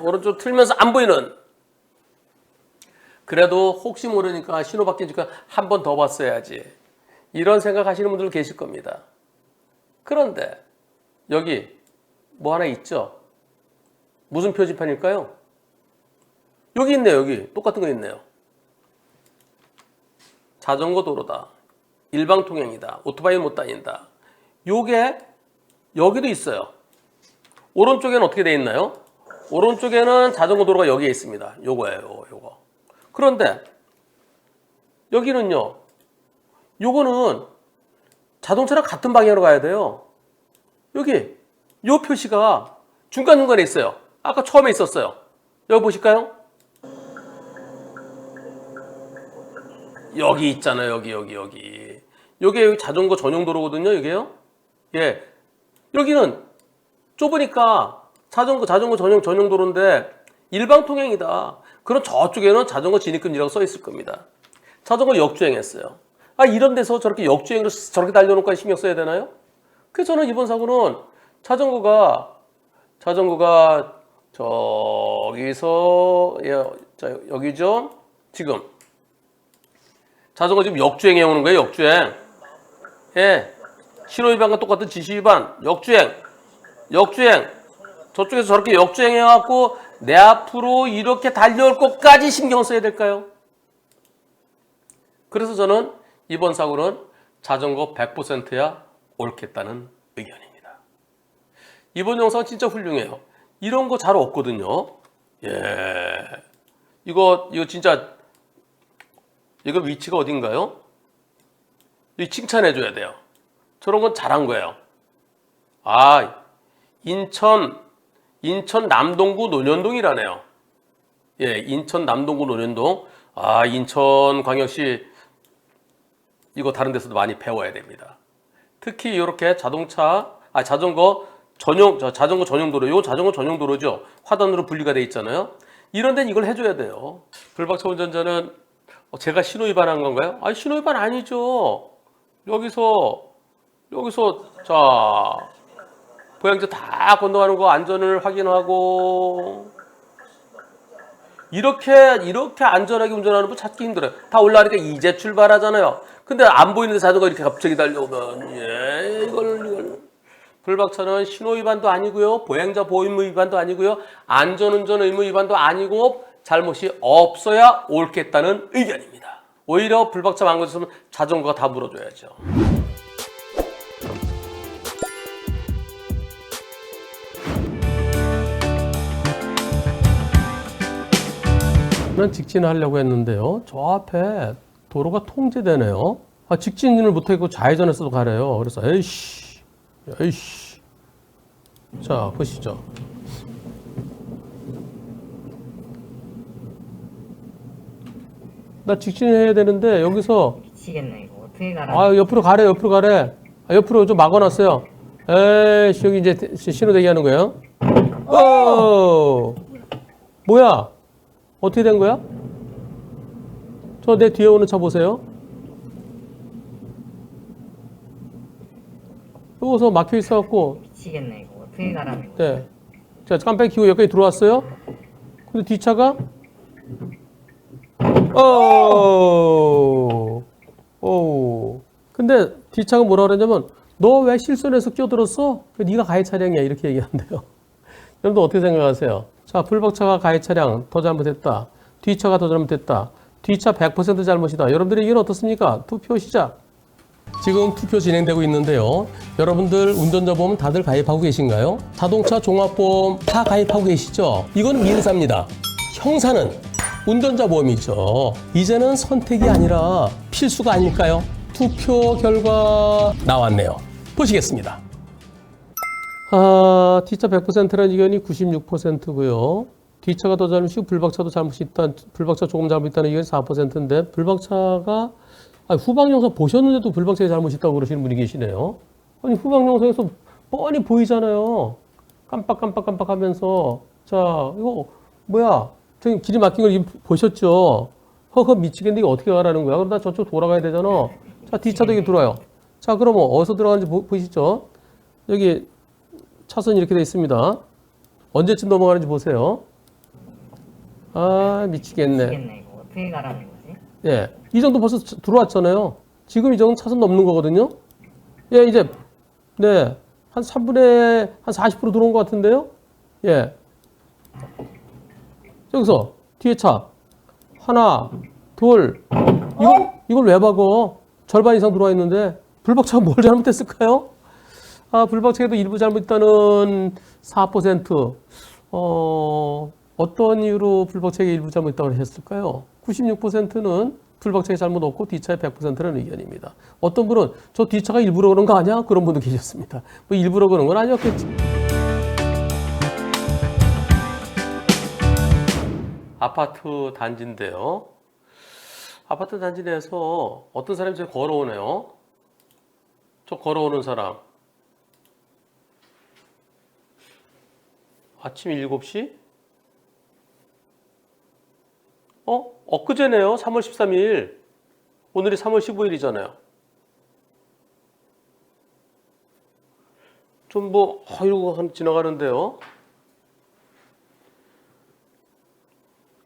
Speaker 1: 오른쪽 틀면서 안 보이는. 그래도 혹시 모르니까 신호 바뀌니까 한 번 더 봤어야지. 이런 생각하시는 분들 계실 겁니다. 그런데 여기 뭐 하나 있죠? 무슨 표지판일까요? 여기 있네요. 여기 똑같은 거 있네요. 자전거 도로다. 일방통행이다. 오토바이 못 다닌다. 요게 여기도 있어요. 오른쪽에는 어떻게 돼 있나요? 오른쪽에는 자전거 도로가 여기에 있습니다. 요거예요. 요거. 그런데 여기는요. 요거는 자동차랑 같은 방향으로 가야 돼요. 여기 요 표시가 중간중간에 있어요. 아까 처음에 있었어요. 여기 보실까요? 여기 있잖아요. 여기. 여기 자전거 전용 도로거든요. 이게요. 예. 여기는 좁으니까 자전거 전용 도로인데 일방 통행이다. 그럼 저쪽에는 자전거 진입금지라고 써 있을 겁니다. 자전거 역주행했어요. 이런 데서 저렇게 역주행으로 저렇게 달려놓고 신경 써야 되나요? 그래서 저는 이번 사고는 자전거가 저기서 여기죠. 지금 자전거 지금 역주행해 오는 거예요. 역주행. 예. 신호위반과 똑같은 지시위반. 역주행. 저쪽에서 저렇게 역주행해 갖고 내 앞으로 이렇게 달려올 것까지 신경 써야 될까요? 그래서 저는 이번 사고는 자전거 100%야 옳겠다는 의견입니다. 이번 영상 진짜 훌륭해요. 이런 거 잘 없거든요. 예. 이거 진짜 이거 위치가 어딘가요? 이 칭찬해 줘야 돼요. 저런 건 잘한 거예요. 인천 남동구 논현동이라네요. 예, 인천 남동구 논현동. 인천광역시 이거 다른 데서도 많이 배워야 됩니다. 특히 이렇게 자전거 전용 도로, 요 자전거 전용 도로죠. 화단으로 분리가 돼 있잖아요. 이런 데는 이걸 해줘야 돼요. 불박차 운전자는 제가 신호위반한 건가요? 신호위반 아니죠. 여기서 자 보행자 다 건너가는 거 안전을 확인하고 이렇게 안전하게 운전하는 분 찾기 힘들어요. 다 올라가니까 이제 출발하잖아요. 근데 안 보이는데 자전거 이렇게 갑자기 달려오면 이걸 불박차는 신호위반도 아니고요. 보행자 보호 의무 위반도 아니고요. 안전운전 의무 위반도 아니고 잘못이 없어야 옳겠다는 의견입니다. 오히려 불박차 망가졌으면 자전거가 다 물어줘야죠. 저는 직진하려고 했는데요. 저 앞에 도로가 통제되네요. 직진을 못하고 좌회전해서도 가래요. 그래서 에이씨. 자, 보시죠. 나 직진해야 되는데 여기서
Speaker 4: 미치겠네 이거 어떻게 가라.
Speaker 1: 옆으로 가래. 옆으로 좀 막아놨어요. 에이씨, 여기 이제 신호 대기하는 거예요. 뭐야? 어떻게 된 거야? 저 내 뒤에 오는 차 보세요. 여기서 막혀 있어갖고.
Speaker 4: 미치겠네 이거 어떻게 가라는 거야.
Speaker 1: 네. 자, 깜빡이 켜고 여기까지 들어왔어요. 근데 뒷차가 근데 뒷차가 뭐라 그랬냐면 너 왜 실손해서 끼어들었어? 네가 가해 차량이야 이렇게 얘기한대요. 여러분들 어떻게 생각하세요? 자, 불박차가 가해 차량 더 잘못했다. 뒷차가 더 잘못했다. 뒷차 100% 잘못이다. 여러분들의 의견은 어떻습니까? 투표 시작. 지금 투표 진행되고 있는데요. 여러분들 운전자 보험 다들 가입하고 계신가요? 자동차 종합보험 다 가입하고 계시죠? 이건 민사입니다. 형사는 운전자 보험이죠. 이제는 선택이 아니라 필수가 아닐까요? 투표 결과 나왔네요. 보시겠습니다. 뒷차 100%라는 의견이 96%고요. 뒷차가 더 잘못이고 불박차도 잘못이 있다. 불박차 조금 잘못있다는 의견이 4%인데 불박차가 후방 영상 보셨는데도 불박차에 잘못이 있다고 그러시는 분이 계시네요. 후방 영상에서 뻔히 보이잖아요. 깜빡 하면서. 자, 이거 뭐야? 저기 길이 막힌 걸 보셨죠? 미치겠네. 이거 어떻게 가라는 거야? 그럼 나 저쪽 돌아가야 되잖아. 자, 뒷차도 여기 들어와요. 자, 그럼 어디서 들어가는지 보시죠? 여기 차선이 이렇게 돼 있습니다. 언제쯤 넘어가는지 보세요. 미치겠네.
Speaker 4: 이거 어떻게 가라는 거지?
Speaker 1: 예. 이 정도 벌써 들어왔잖아요. 지금 이 정도 차선 넘는 거거든요. 예, 이제, 네. 한 3분의 한 40% 들어온 것 같은데요? 예. 여기서 뒤에 차. 하나, 둘. 이걸 왜 박어? 절반 이상 들어와 있는데. 불박차가 뭘 잘못했을까요? 불박차에도 일부 잘못했다는 4%. 어떤 이유로 불박차가 일부 잘못했다고 했을까요? 96%는 풀박차에 잘못 없고 D차에 100%라는 의견입니다. 어떤 분은 저 D차가 일부러 그런 거 아니야? 그런 분도 계셨습니다. 뭐 일부러 그런 건 아니었겠지. 아파트 단지인데요. 아파트 단지 내에서 어떤 사람이 저 걸어오네요. 저 걸어오는 사람. 아침 7시? 엊그제네요. 3월 13일. 오늘이 3월 15일이잖아요. 좀 이러고 지나가는데요.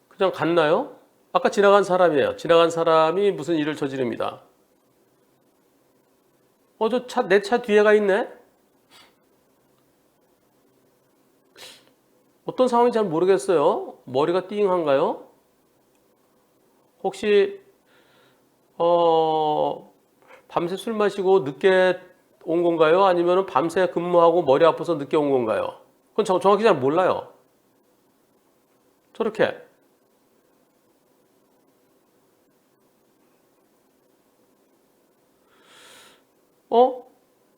Speaker 1: 그냥 갔나요? 아까 지나간 사람이에요. 지나간 사람이 무슨 일을 저지릅니다. 내 차 뒤에가 있네? 어떤 상황인지 잘 모르겠어요. 머리가 띵한가요? 혹시 밤새 술 마시고 늦게 온 건가요? 아니면 밤새 근무하고 머리 아파서 늦게 온 건가요? 그건 정확히 잘 몰라요. 저렇게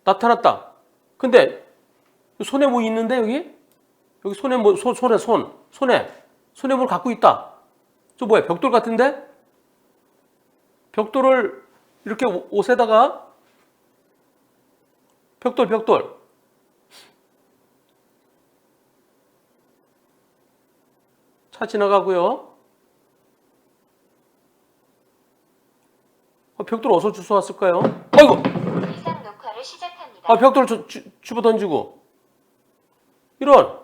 Speaker 1: 나타났다. 근데 손에 뭐 있는데 여기? 여기 손에 손에 뭘 갖고 있다. 저 뭐야? 벽돌 같은데? 벽돌을 이렇게 옷에다가 벽돌. 차 지나가고요. 벽돌 어디서 주워 왔을까요? 아이고!
Speaker 2: 이상 녹화를 시작합니다.
Speaker 1: 벽돌을 집어 던지고. 이런.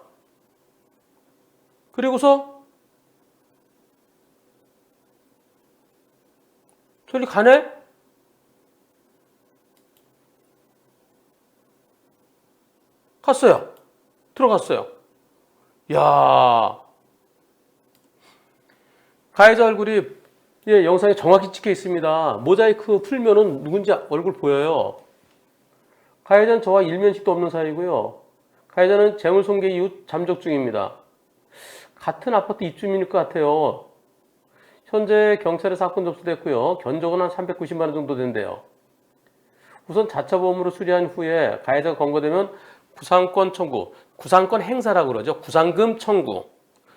Speaker 1: 그리고서 저리 가네? 갔어요. 들어갔어요. 야, 가해자 얼굴이 영상에 정확히 찍혀 있습니다. 모자이크 풀면은 누군지 얼굴 보여요. 가해자는 저와 일면식도 없는 사이고요. 가해자는 재물손괴 이후 잠적 중입니다. 같은 아파트 입주민일 것 같아요. 현재 경찰에 사건 접수됐고요. 견적은 한 390만 원 정도 된대요. 우선 자차보험으로 수리한 후에 가해자가 검거되면 구상권 청구, 구상권 행사라고 그러죠. 구상금 청구,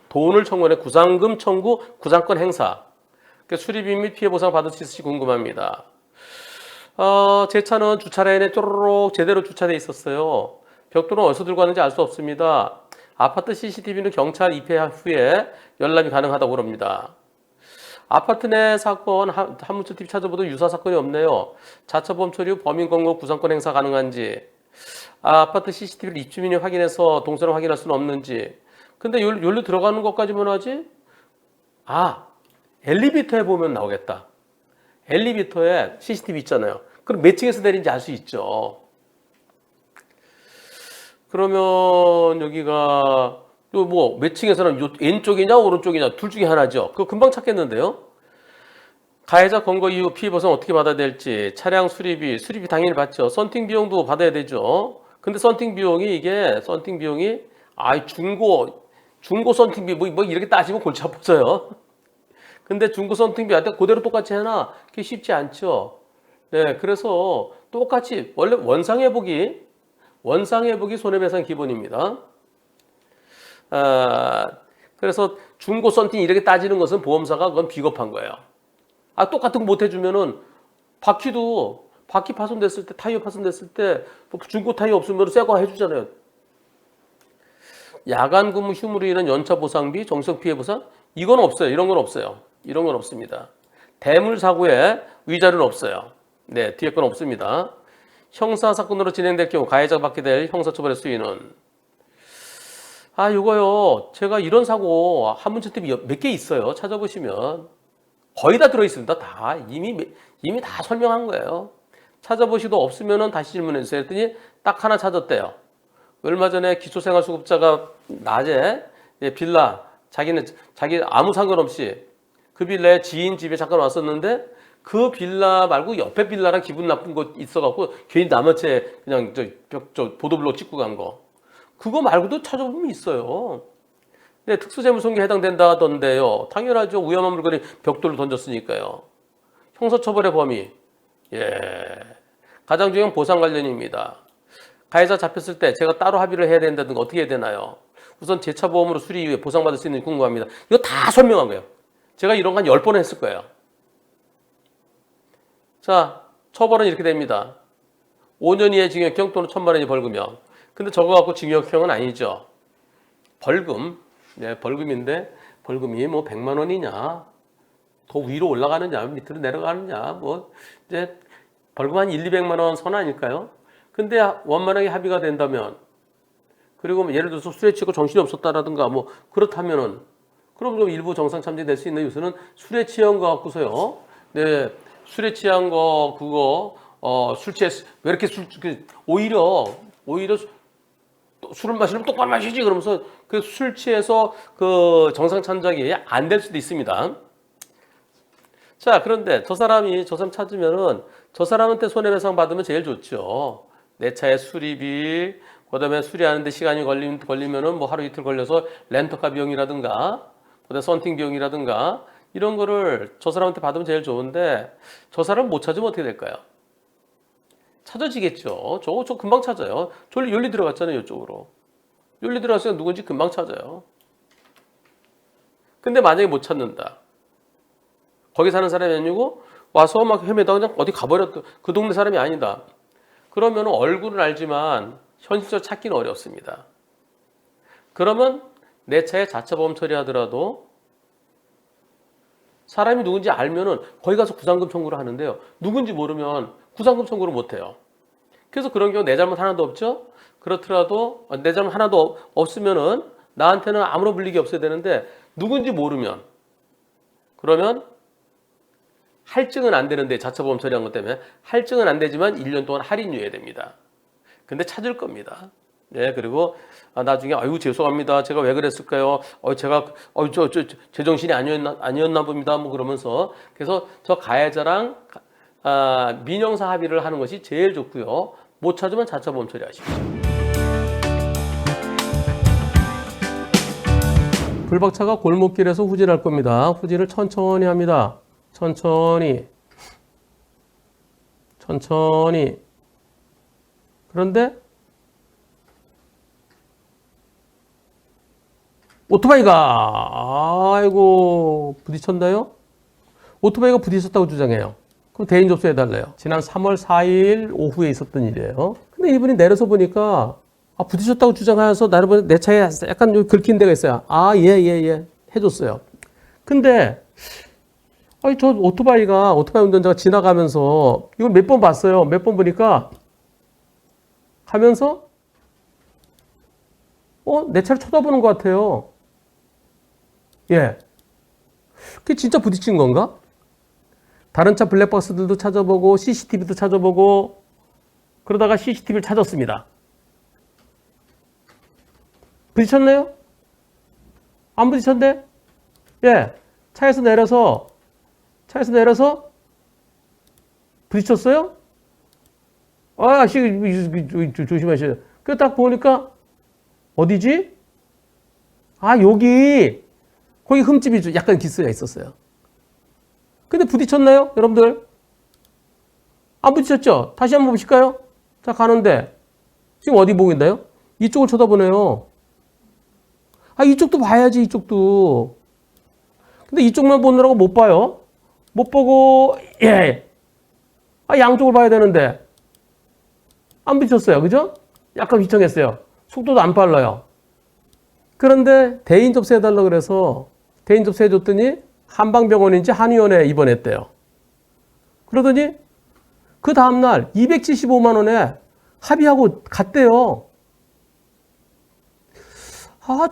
Speaker 1: 돈을 청구해 구상금 청구, 구상권 행사. 수리비 및 피해 보상 받을 수 있을지 궁금합니다. 제 차는 주차 라인에 쪼르륵 제대로 주차돼 있었어요. 벽돌은 어디서 들고 왔는지 알 수 없습니다. 아파트 CCTV는 경찰 입회 후에 열람이 가능하다고 합니다. 아파트 내 사건 한문철TV 찾아보도 유사 사건이 없네요. 자차보험 처리 후 범인 검거 구상권 행사 가능한지, 아파트 CCTV를 입주민이 확인해서 동선을 확인할 수는 없는지. 근데 여기로 들어가는 것까지만 하지? 엘리베이터에 보면 나오겠다. 엘리베이터에 CCTV 있잖아요. 그럼 몇 층에서 내린지 알 수 있죠. 그러면 여기가 몇 층에서는 왼쪽이냐 오른쪽이냐 둘 중에 하나죠. 그거 금방 찾겠는데요. 가해자 검거 이후 피해 보상 어떻게 받아야 될지, 차량 수리비 당연히 받죠. 썬팅 비용도 받아야 되죠. 근데 썬팅 비용이 중고 썬팅 비 뭐 이렇게 따지면 골치 아파져요. 근데 중고 썬팅 비한테 그대로 똑같이 해놔. 그게 쉽지 않죠. 네, 그래서 똑같이 원래 원상회복이 손해배상 기본입니다. 그래서 중고 썬팅 이렇게 따지는 것은 보험사가 그건 비겁한 거예요. 똑같은 거 못 해주면은 바퀴 파손됐을 때, 타이어 파손됐을 때 중고 타이어 없으면 새 거 해주잖아요. 야간 근무 휴무로 인한 연차 보상비, 정신적 피해 보상 이건 없어요. 이런 건 없습니다. 대물 사고에 위자료는 없어요. 네, 뒤에 건 없습니다. 형사 사건으로 진행될 경우 가해자가 받게 될 형사처벌의 수위는 이거요. 제가 이런 사고 한문철TV 몇 개 있어요. 찾아보시면 거의 다 들어있습니다. 다 이미 다 설명한 거예요. 찾아보시도 없으면은 다시 질문해 주세요. 했더니 딱 하나 찾았대요. 얼마 전에 기초생활수급자가 낮에 빌라 자기 아무 상관없이 그 빌라에 지인 집에 잠깐 왔었는데 그 빌라 말고 옆에 빌라랑 기분 나쁜 거 있어갖고 괜히 남한테 그냥 보도블록 찍고 간 거. 그거 말고도 찾아보면 있어요. 네, 특수재물손괴 해당된다던데요. 당연하죠. 위험한 물건이 벽돌로 던졌으니까요. 형사처벌의 범위. 가장주행 보상 관련입니다. 가해자 잡혔을 때 제가 따로 합의를 해야 된다든가 어떻게 해야 되나요? 우선 제 차 보험으로 수리 이후에 보상받을 수 있는지 궁금합니다. 이거 다 설명한 거예요. 제가 이런 거 한 10번 했을 거예요. 자, 처벌은 이렇게 됩니다. 5년 이하의 징역형 또는 1,000만 원이 벌금형. 근데 저거 갖고 징역형은 아니죠. 벌금. 벌금인데 벌금이 뭐 100만 원이냐, 더 위로 올라가느냐, 밑으로 내려가느냐, 뭐 이제 벌금 한 200만 원 선 아닐까요? 근데 원만하게 합의가 된다면, 그리고 뭐 예를 들어서 술에 취하고 정신이 없었다라든가 뭐 그렇다면은, 그럼 좀 일부 정상 참작될 수 있는 요소는 술에 취한 거 갖고서요. 네, 술에 취한 거 그거 술 취했 왜 이렇게 오히려 술을 마시면 똑바로 마시지 그러면서 그 술 취해서 그 정상 참작이 안 될 수도 있습니다. 자, 그런데 저 사람 찾으면은 저 사람한테 손해배상 받으면 제일 좋죠. 내 차의 수리비, 그다음에 수리하는데 시간이 걸리면은 뭐 하루 이틀 걸려서 렌터카 비용이라든가, 그다음에 썬팅 비용이라든가 이런 거를 저 사람한테 받으면 제일 좋은데, 저 사람 못 찾으면 어떻게 될까요? 찾아지겠죠. 저 금방 찾아요. 저 윤리 들어갔잖아요, 이쪽으로. 윤리 들어갔으면 누군지 금방 찾아요. 근데 만약에 못 찾는다. 거기 사는 사람이 아니고 와서 막 헤매다 그냥 어디 가버렸다. 그 동네 사람이 아니다. 그러면 얼굴은 알지만 현실적으로 찾기는 어렵습니다. 그러면 내 차에 자차 보험 처리하더라도 사람이 누군지 알면은 거기 가서 구상금 청구를 하는데요. 누군지 모르면 구상금 청구를 못 해요. 그래서 그런 경우 내 잘못 하나도 없죠. 그렇더라도 내 잘못 하나도 없으면은 나한테는 아무런 불이익이 없어야 되는데, 누군지 모르면, 그러면 할증은 안 되는데, 자차 보험 처리한 것 때문에 할증은 안 되지만 1년 동안 할인유예 됩니다. 근데 찾을 겁니다. 네, 그리고 나중에 아유 죄송합니다. 제가 왜 그랬을까요? 제가 제정신이 아니었나 봅니다. 뭐 그러면서, 그래서 저 가해자랑 민형사 합의를 하는 것이 제일 좋고요. 못 찾으면 자차 보험 처리하십시오. 불박차가 골목길에서 후진할 겁니다. 후진을 천천히 합니다. 천천히. 그런데 오토바이가 아이고 부딪혔나요? 오토바이가 부딪혔다고 주장해요. 그럼 대인 접수해달래요. 지난 3월 4일 오후에 있었던 일이에요. 근데 이분이 내려서 보니까 부딪혔다고 주장해서 나를 내 차에 약간 긁힌 데가 있어요. 예 해줬어요. 근데 저 오토바이 운전자가 지나가면서 이걸 몇 번 봤어요. 몇 번 보니까 가면서 내 차를 쳐다보는 것 같아요. 예. 그게 진짜 부딪힌 건가? 다른 차 블랙박스들도 찾아보고 CCTV도 찾아보고 그러다가 CCTV를 찾았습니다. 부딪혔나요? 안 부딪혔네? 예. 차에서 내려서 부딪혔어요? 조심하셔야 돼요. 그 딱 보니까 어디지? 거기 흠집이 약간 기스가 있었어요. 근데 부딪혔나요? 여러분들? 안 부딪혔죠? 다시 한번 보실까요? 자, 가는데 지금 어디 보고 있나요? 이쪽을 쳐다보네요. 이쪽도 봐야지, 이쪽도. 근데 이쪽만 보느라고 못 봐요. 못 보고, 양쪽을 봐야 되는데. 안 부딪혔어요. 그죠? 약간 휘청했어요. 속도도 안 빨라요. 그런데 대인 접수해달라고 그래서 대인 접수해줬더니 한방병원인지 한의원에 입원했대요. 그러더니 그 다음날 275만 원에 합의하고 갔대요.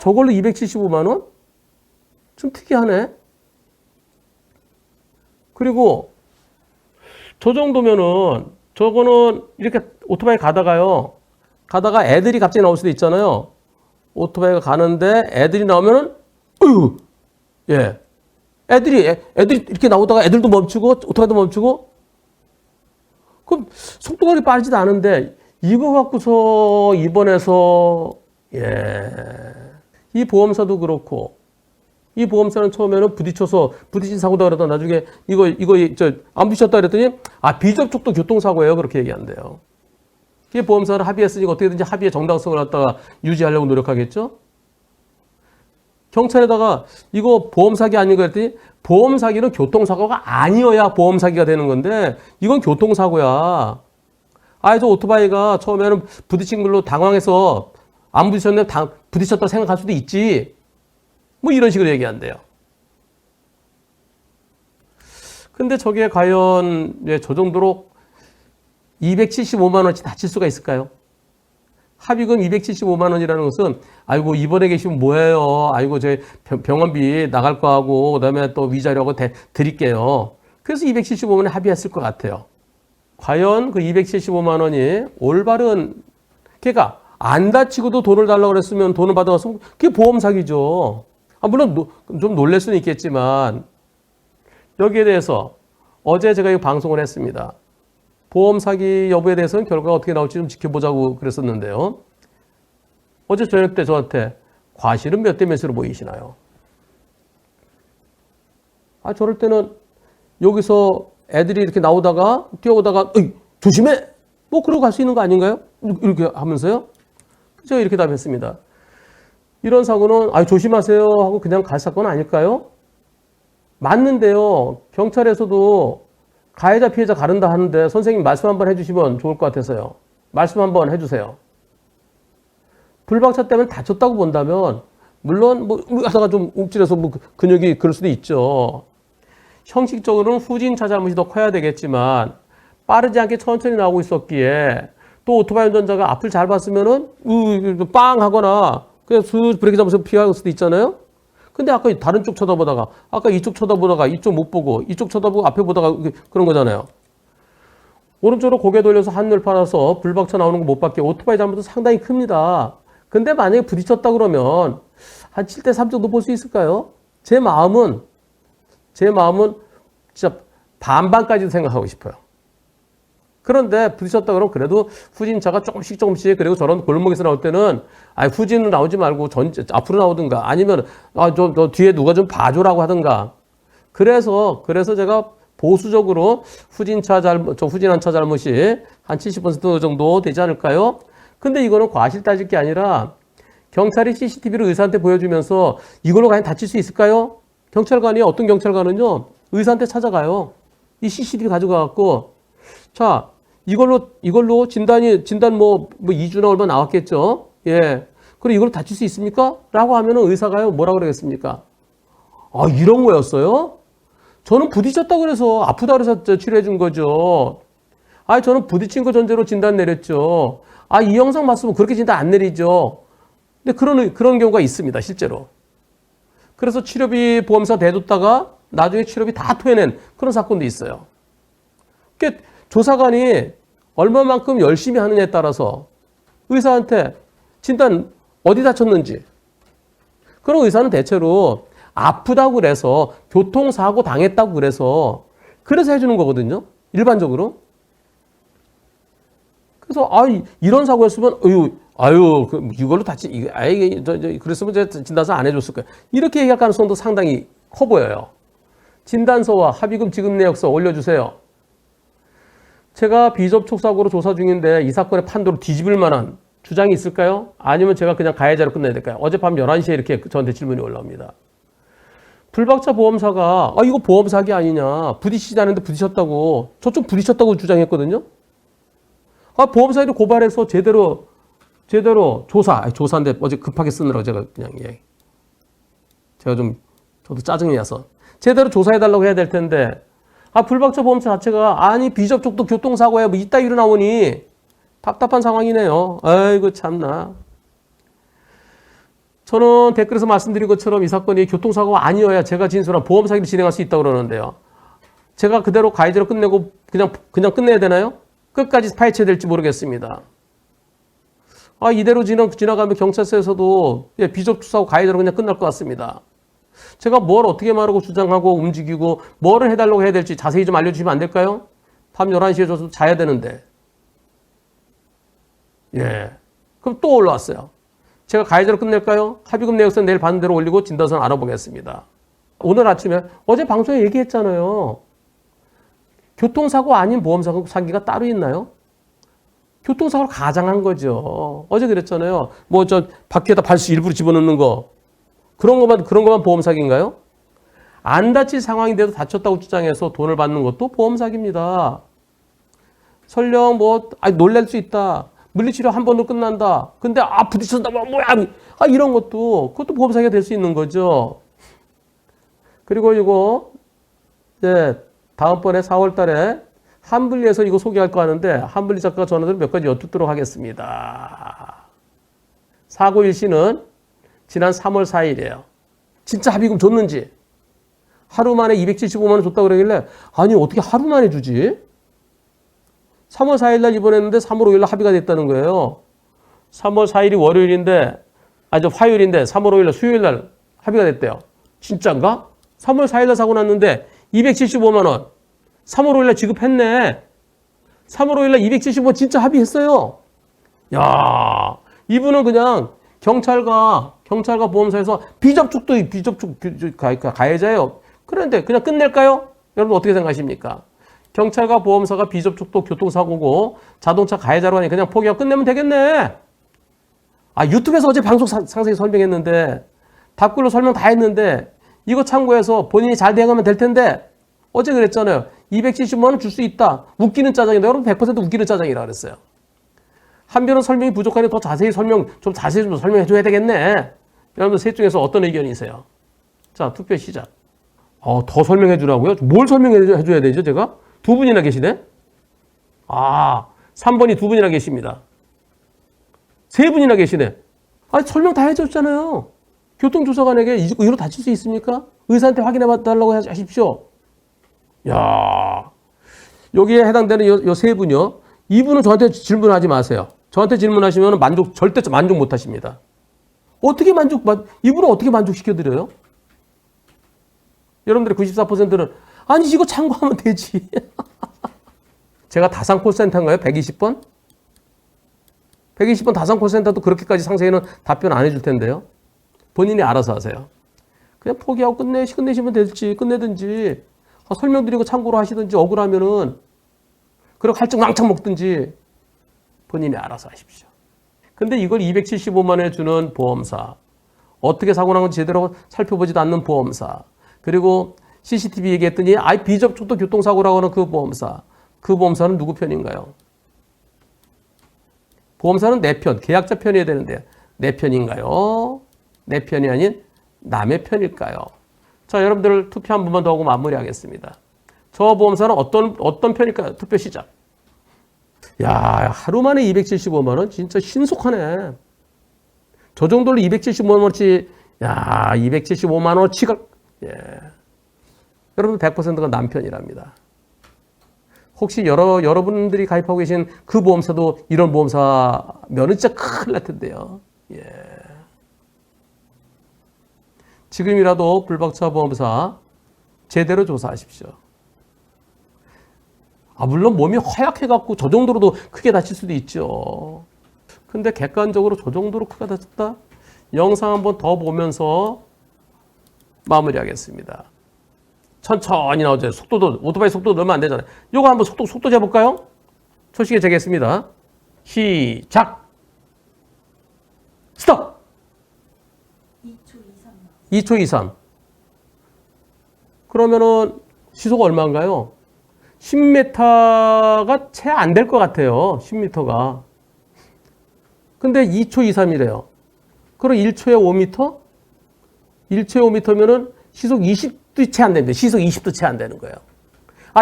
Speaker 1: 저걸로 275만 원? 좀 특이하네. 그리고 저 정도면은 저거는 이렇게 오토바이 가다가 애들이 갑자기 나올 수도 있잖아요. 오토바이가 가는데 애들이 나오면은 애들이 이렇게 나오다가 애들도 멈추고 오토바이도 멈추고, 그럼 속도가 그렇게 빠르지도 않은데 이거 갖고서 입원해서 이 보험사도 그렇고 이 보험사는 처음에는 부딪힌 사고다 그러다 나중에 안 부딪혔다 그랬더니 비접촉도 교통사고예요. 그렇게 얘기한대요. 이 보험사는 합의했으니까 어떻게든지 합의의 정당성을 갖다가 유지하려고 노력하겠죠. 경찰에다가 이거 보험사기 아닌가 했더니 보험사기는 교통사고가 아니어야 보험사기가 되는 건데 이건 교통사고야. 저 오토바이가 처음에는 부딪힌 걸로 당황해서 안 부딪혔는데 부딪혔다고 생각할 수도 있지. 뭐 이런 식으로 얘기한대요. 근데 저게 과연 저 정도로 275만 원치 다칠 수가 있을까요? 합의금 275만 원이라는 것은 아이고 입원해 계시면 뭐해요. 아이고 제 병원비 나갈 거하고 그다음에 또 위자료하고 드릴게요. 그래서 275만 원에 합의했을 것 같아요. 과연 그 275만 원이 올바른 걔가 안 다치고도 돈을 달라고 그랬으면 돈을 받아왔으면 그게 보험 사기죠. 물론 좀 놀랄 수는 있겠지만 여기에 대해서 어제 제가 이 방송을 했습니다. 보험 사기 여부에 대해서는 결과가 어떻게 나올지 좀 지켜보자고 그랬었는데요. 어제 저녁 때 저한테 과실은 몇 대 몇으로 보이시나요? 저럴 때는 여기서 애들이 이렇게 나오다가 뛰어오다가 조심해! 뭐 그러고 갈 수 있는 거 아닌가요? 이렇게 하면서요. 제가 이렇게 답했습니다. 이런 사고는 조심하세요 하고 그냥 갈 사건은 아닐까요? 맞는데요. 경찰에서도 가해자 피해자 가른다 하는데 선생님 말씀 한번 해주시면 좋을 것 같아서요. 말씀 한번 해주세요. 불박차 때문에 다쳤다고 본다면 물론 하다가 좀 움찔해서 근육이 그럴 수도 있죠. 형식적으로는 후진차 잘못이 더 커야 되겠지만 빠르지 않게 천천히 나오고 있었기에 또 오토바이 운전자가 앞을 잘 봤으면은 빵 하거나 그냥 슥 브레이크 잡아서 피할 수도 있잖아요. 근데 아까 다른 쪽 쳐다보다가 아까 이쪽 쳐다보다가 이쪽 못 보고 이쪽 쳐다보고 앞에 보다가 그런 거잖아요. 오른쪽으로 고개 돌려서 한눈 팔아서 불박차 나오는 거 못 봤기에 오토바이 잘못은 상당히 큽니다. 근데 만약에 부딪혔다 그러면 한 7대 3 정도 볼 수 있을까요? 제 마음은 진짜 반반까지도 생각하고 싶어요. 그런데 부딪혔다 그러면 그래도 후진차가 조금씩 그리고 저런 골목에서 나올 때는 후진으로 나오지 말고 앞으로 나오든가 아니면 저 뒤에 누가 좀 봐줘라고 하든가. 그래서 제가 보수적으로 후진한 차 잘못이 한 70% 정도 되지 않을까요? 근데 이거는 과실 따질 게 아니라 경찰이 CCTV를 의사한테 보여주면서 이걸로 과연 다칠 수 있을까요? 경찰관이 어떤 경찰관은요 의사한테 찾아가요. 이 CCTV 가져가갖고 자 이걸로 진단 2주나 얼마 나왔겠죠. 예. 그럼 이걸로 다칠 수 있습니까? 라고 하면은 의사가요 뭐라 그러겠습니까? 이런 거였어요? 저는 부딪혔다고 그래서 아프다 그래서 치료해 준 거죠. 저는 부딪힌 거 전제로 진단 내렸죠. 이 영상 봤으면 그렇게 진단 안 내리죠. 근데 그런 경우가 있습니다, 실제로. 그래서 치료비 보험사 대뒀다가 나중에 치료비 다 토해낸 그런 사건도 있어요. 그러니까 조사관이 얼마만큼 열심히 하느냐에 따라서 의사한테 진단 어디 다쳤는지. 그럼 의사는 대체로 아프다고 그래서 교통사고 당했다고 그래서 해주는 거거든요. 일반적으로. 그래서 이런 사고였으면 이걸로 그랬으면 제가 진단서 안 해줬을 거예요. 이렇게 얘기할 가능성도 상당히 커 보여요. 진단서와 합의금 지급 내역서 올려주세요. 제가 비접촉 사고로 조사 중인데 이 사건의 판도를 뒤집을 만한 주장이 있을까요? 아니면 제가 그냥 가해자로 끝내야 될까요? 어젯밤 11시에 이렇게 저한테 질문이 올라옵니다. 불박차 보험사가 이거 보험 사기 아니냐. 부딪히지 않는데 부딪혔다고. 저쪽 부딪혔다고 주장했거든요. 보험사기로 고발해서 제대로 조사인데 어제 급하게 쓰느라고 제가 그냥 저도 짜증이 나서 제대로 조사해달라고 해야 될 텐데 불박차 보험사 자체가 비접촉도 교통사고야 이따위로 나오니 답답한 상황이네요. 아이고 참나. 저는 댓글에서 말씀드린 것처럼 이 사건이 교통사고가 아니어야 제가 진술한 보험사기를 진행할 수 있다고 그러는데요. 제가 그대로 가해자로 끝내고 그냥 끝내야 되나요? 끝까지 파헤쳐야 될지 모르겠습니다. 이대로 지나가면 경찰서에서도 비접촉사고 가해자로 그냥 끝날 것 같습니다. 제가 뭘 어떻게 말하고 주장하고 움직이고 뭐를 해달라고 해야 될지 자세히 좀 알려주시면 안 될까요? 밤 11시에 저도 자야 되는데. 그럼 또 올라왔어요. 제가 가해자로 끝낼까요? 합의금 내역서 내일 받는 대로 올리고 진단서는 알아보겠습니다. 오늘 아침에 어제 방송에 얘기했잖아요. 교통사고 아닌 보험사기가 따로 있나요? 교통사고를 가장한 거죠. 어제 그랬잖아요. 뭐 저 바퀴에다 발수 일부러 집어넣는 거. 그런 것만 보험 사기인가요? 안 다칠 상황인데도 다쳤다고 주장해서 돈을 받는 것도 보험 사기입니다. 설령 놀랄 수 있다. 물리치료 한 번으로 끝난다. 근데 부딪혔다. 뭐야. 이런 그것도 보험 사기가 될 수 있는 거죠. 그리고 이거 이제 다음번에 4월 달에 한블리에서 이거 소개할 거 하는데 한블리 작가가 전화드려 몇 가지 여쭙도록 하겠습니다. 사고 일시는 지난 3월 4일이에요. 진짜 합의금 줬는지. 하루 만에 275만 원 줬다고 그러길래 아니 어떻게 하루 만에 주지? 3월 4일 날 입원했는데 3월 5일 날 합의가 됐다는 거예요. 3월 4일이 월요일인데 화요일인데 3월 5일 날 수요일 날 합의가 됐대요. 진짠가? 3월 4일 날 사고 났는데 275만 원. 3월 5일 날 지급했네. 3월 5일 날 275만 진짜 합의했어요. 야, 이분은 그냥 경찰과 보험사에서 비접촉 가해자예요. 그런데 그냥 끝낼까요? 여러분 어떻게 생각하십니까? 경찰과 보험사가 비접촉도 교통사고고 자동차 가해자로 하니 그냥 포기하고 끝내면 되겠네. 유튜브에서 어제 방송 상세히 설명했는데 답글로 설명 다 했는데 이거 참고해서 본인이 잘 대응하면 될 텐데 어제 그랬잖아요. 275만 원 줄 수 있다. 웃기는 짜장이다. 여러분 100% 웃기는 짜장이라 그랬어요. 한편은 설명이 부족하니 더 자세히 설명해 줘야 되겠네. 여러분들 셋 중에서 어떤 의견이세요? 자, 투표 시작. 더 설명해 주라고요? 뭘 설명해 줘야 되죠, 제가? 두 분이나 계시네? 3번이 두 분이나 계십니다. 세 분이나 계시네. 설명 다 해줬잖아요. 교통조사관에게 이로 다칠 수 있습니까? 의사한테 확인해 달라고 하십시오. 야, 여기에 해당되는 요 세 분요. 이분은 저한테 질문하지 마세요. 저한테 질문하시면 절대 만족 못 하십니다. 이분은 어떻게 만족시켜드려요? 여러분들의 94%는 아니 이거 참고하면 되지. 제가 다산 콜센터인가요? 120번? 120번 다산 콜센터도 그렇게까지 상세히는 답변 안 해줄 텐데요. 본인이 알아서 하세요. 그냥 포기하고 끝내시면 될지 끝내든지 설명드리고 참고로 하시든지 억울하면은 그리고 할증 먹든지 본인이 알아서 하십시오. 근데 이걸 275만 원에 주는 보험사, 어떻게 사고 난 건지 제대로 살펴보지도 않는 보험사, 그리고 CCTV 얘기했더니 비접촉도 교통사고라고 하는 그 보험사는 누구 편인가요? 보험사는 내 편, 계약자 편이어야 되는데 내 편인가요? 내 편이 아닌 남의 편일까요? 자, 여러분들 투표 한 번만 더 하고 마무리하겠습니다. 저 보험사는 어떤 편일까요? 투표 시작. 야, 하루 만에 275만 원 진짜 신속하네. 저 정도로 275만 원치, 275만 원치가, 여러분 100%가 남편이랍니다. 혹시 여러분들이 가입하고 계신 그 보험사도 이런 보험사면은 진짜 큰일 날 텐데요. 지금이라도 불박차 보험사 제대로 조사하십시오. 물론 몸이 허약해갖고 저 정도로도 크게 다칠 수도 있죠. 근데 객관적으로 저 정도로 크게 다쳤다? 영상 한번 더 보면서 마무리하겠습니다. 천천히 나오죠. 오토바이 속도 넣으면 안 되잖아요. 요거 한번 속도 재볼까요? 초식에 재겠습니다. 시작! 스톱! 2초 23. 그러면은 시속 얼마인가요? 10m가 채 안 될 것 같아요. 10m가. 근데 2초 23이래요. 그럼 1초에 5m? 1초에 5m면은 시속 20도 채 안 됩니다. 시속 20도 채 안 되는 거예요.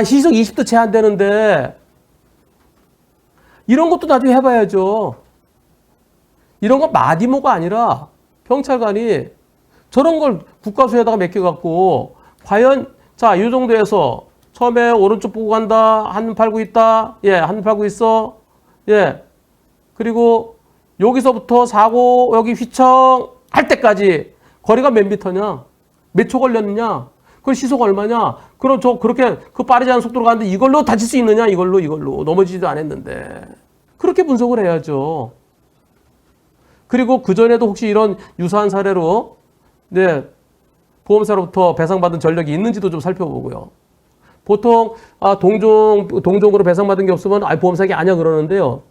Speaker 1: 시속 20도 채 안 되는데 이런 것도 나중에 해봐야죠. 이런 건 마디모가 아니라 경찰관이 저런 걸 국가수에다가 맡겨갖고 과연 이 정도에서 처음에 오른쪽 보고 간다. 한눈 팔고 있다. 한눈 팔고 있어. 그리고 여기서부터 사고 여기 휘청할 때까지 거리가 몇 미터냐? 몇 초 걸렸느냐? 그 시속 얼마냐? 그럼 그렇게 빠르지 않은 속도로 가는데 이걸로 다칠 수 있느냐? 이걸로 넘어지지도 않았는데. 그렇게 분석을 해야죠. 그리고 그전에도 혹시 이런 유사한 사례로 네, 보험사로부터 배상받은 전력이 있는지도 좀 살펴보고요. 보통 동종으로 배상받은 게 없으면 보험사기 아니야 그러는데요.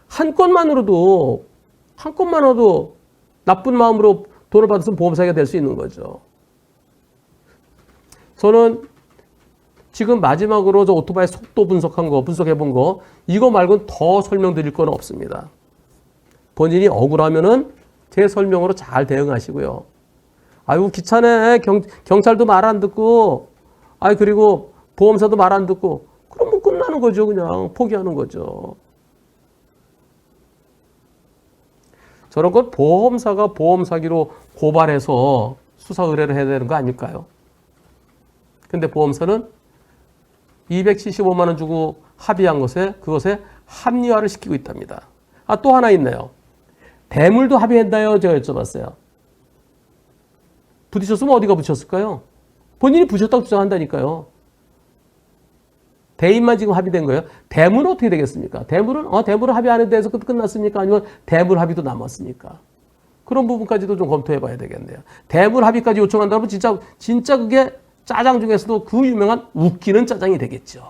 Speaker 1: 한 건만으로도 나쁜 마음으로 돈을 받았으면 보험사기가 될 수 있는 거죠. 저는 지금 마지막으로 저 오토바이 속도 분석해 본 거, 이거 말고는 더 설명드릴 건 없습니다. 본인이 억울하면은 제 설명으로 잘 대응하시고요. 아이고, 귀찮네. 경찰도 말 안 듣고, 그리고 보험사도 말 안 듣고, 그러면 끝나는 거죠. 그냥 포기하는 거죠. 저런 건 보험사가 보험 사기로 고발해서 수사 의뢰를 해야 되는 거 아닐까요? 근데 보험사는 275만 원 주고 합의한 그것에 합리화를 시키고 있답니다. 또 하나 있네요. 대물도 합의했나요? 제가 여쭤봤어요. 부딪혔으면 어디가 부딪혔을까요? 본인이 부딪혔다고 주장한다니까요. 대인만 지금 합의된 거예요. 대물은 어떻게 되겠습니까? 대물은 합의하는 데에서 끝났습니까? 아니면 대물 합의도 남았습니까? 그런 부분까지도 좀 검토해 봐야 되겠네요. 대물 합의까지 요청한다면 진짜 그게 짜장 중에서도 그 유명한 웃기는 짜장이 되겠죠.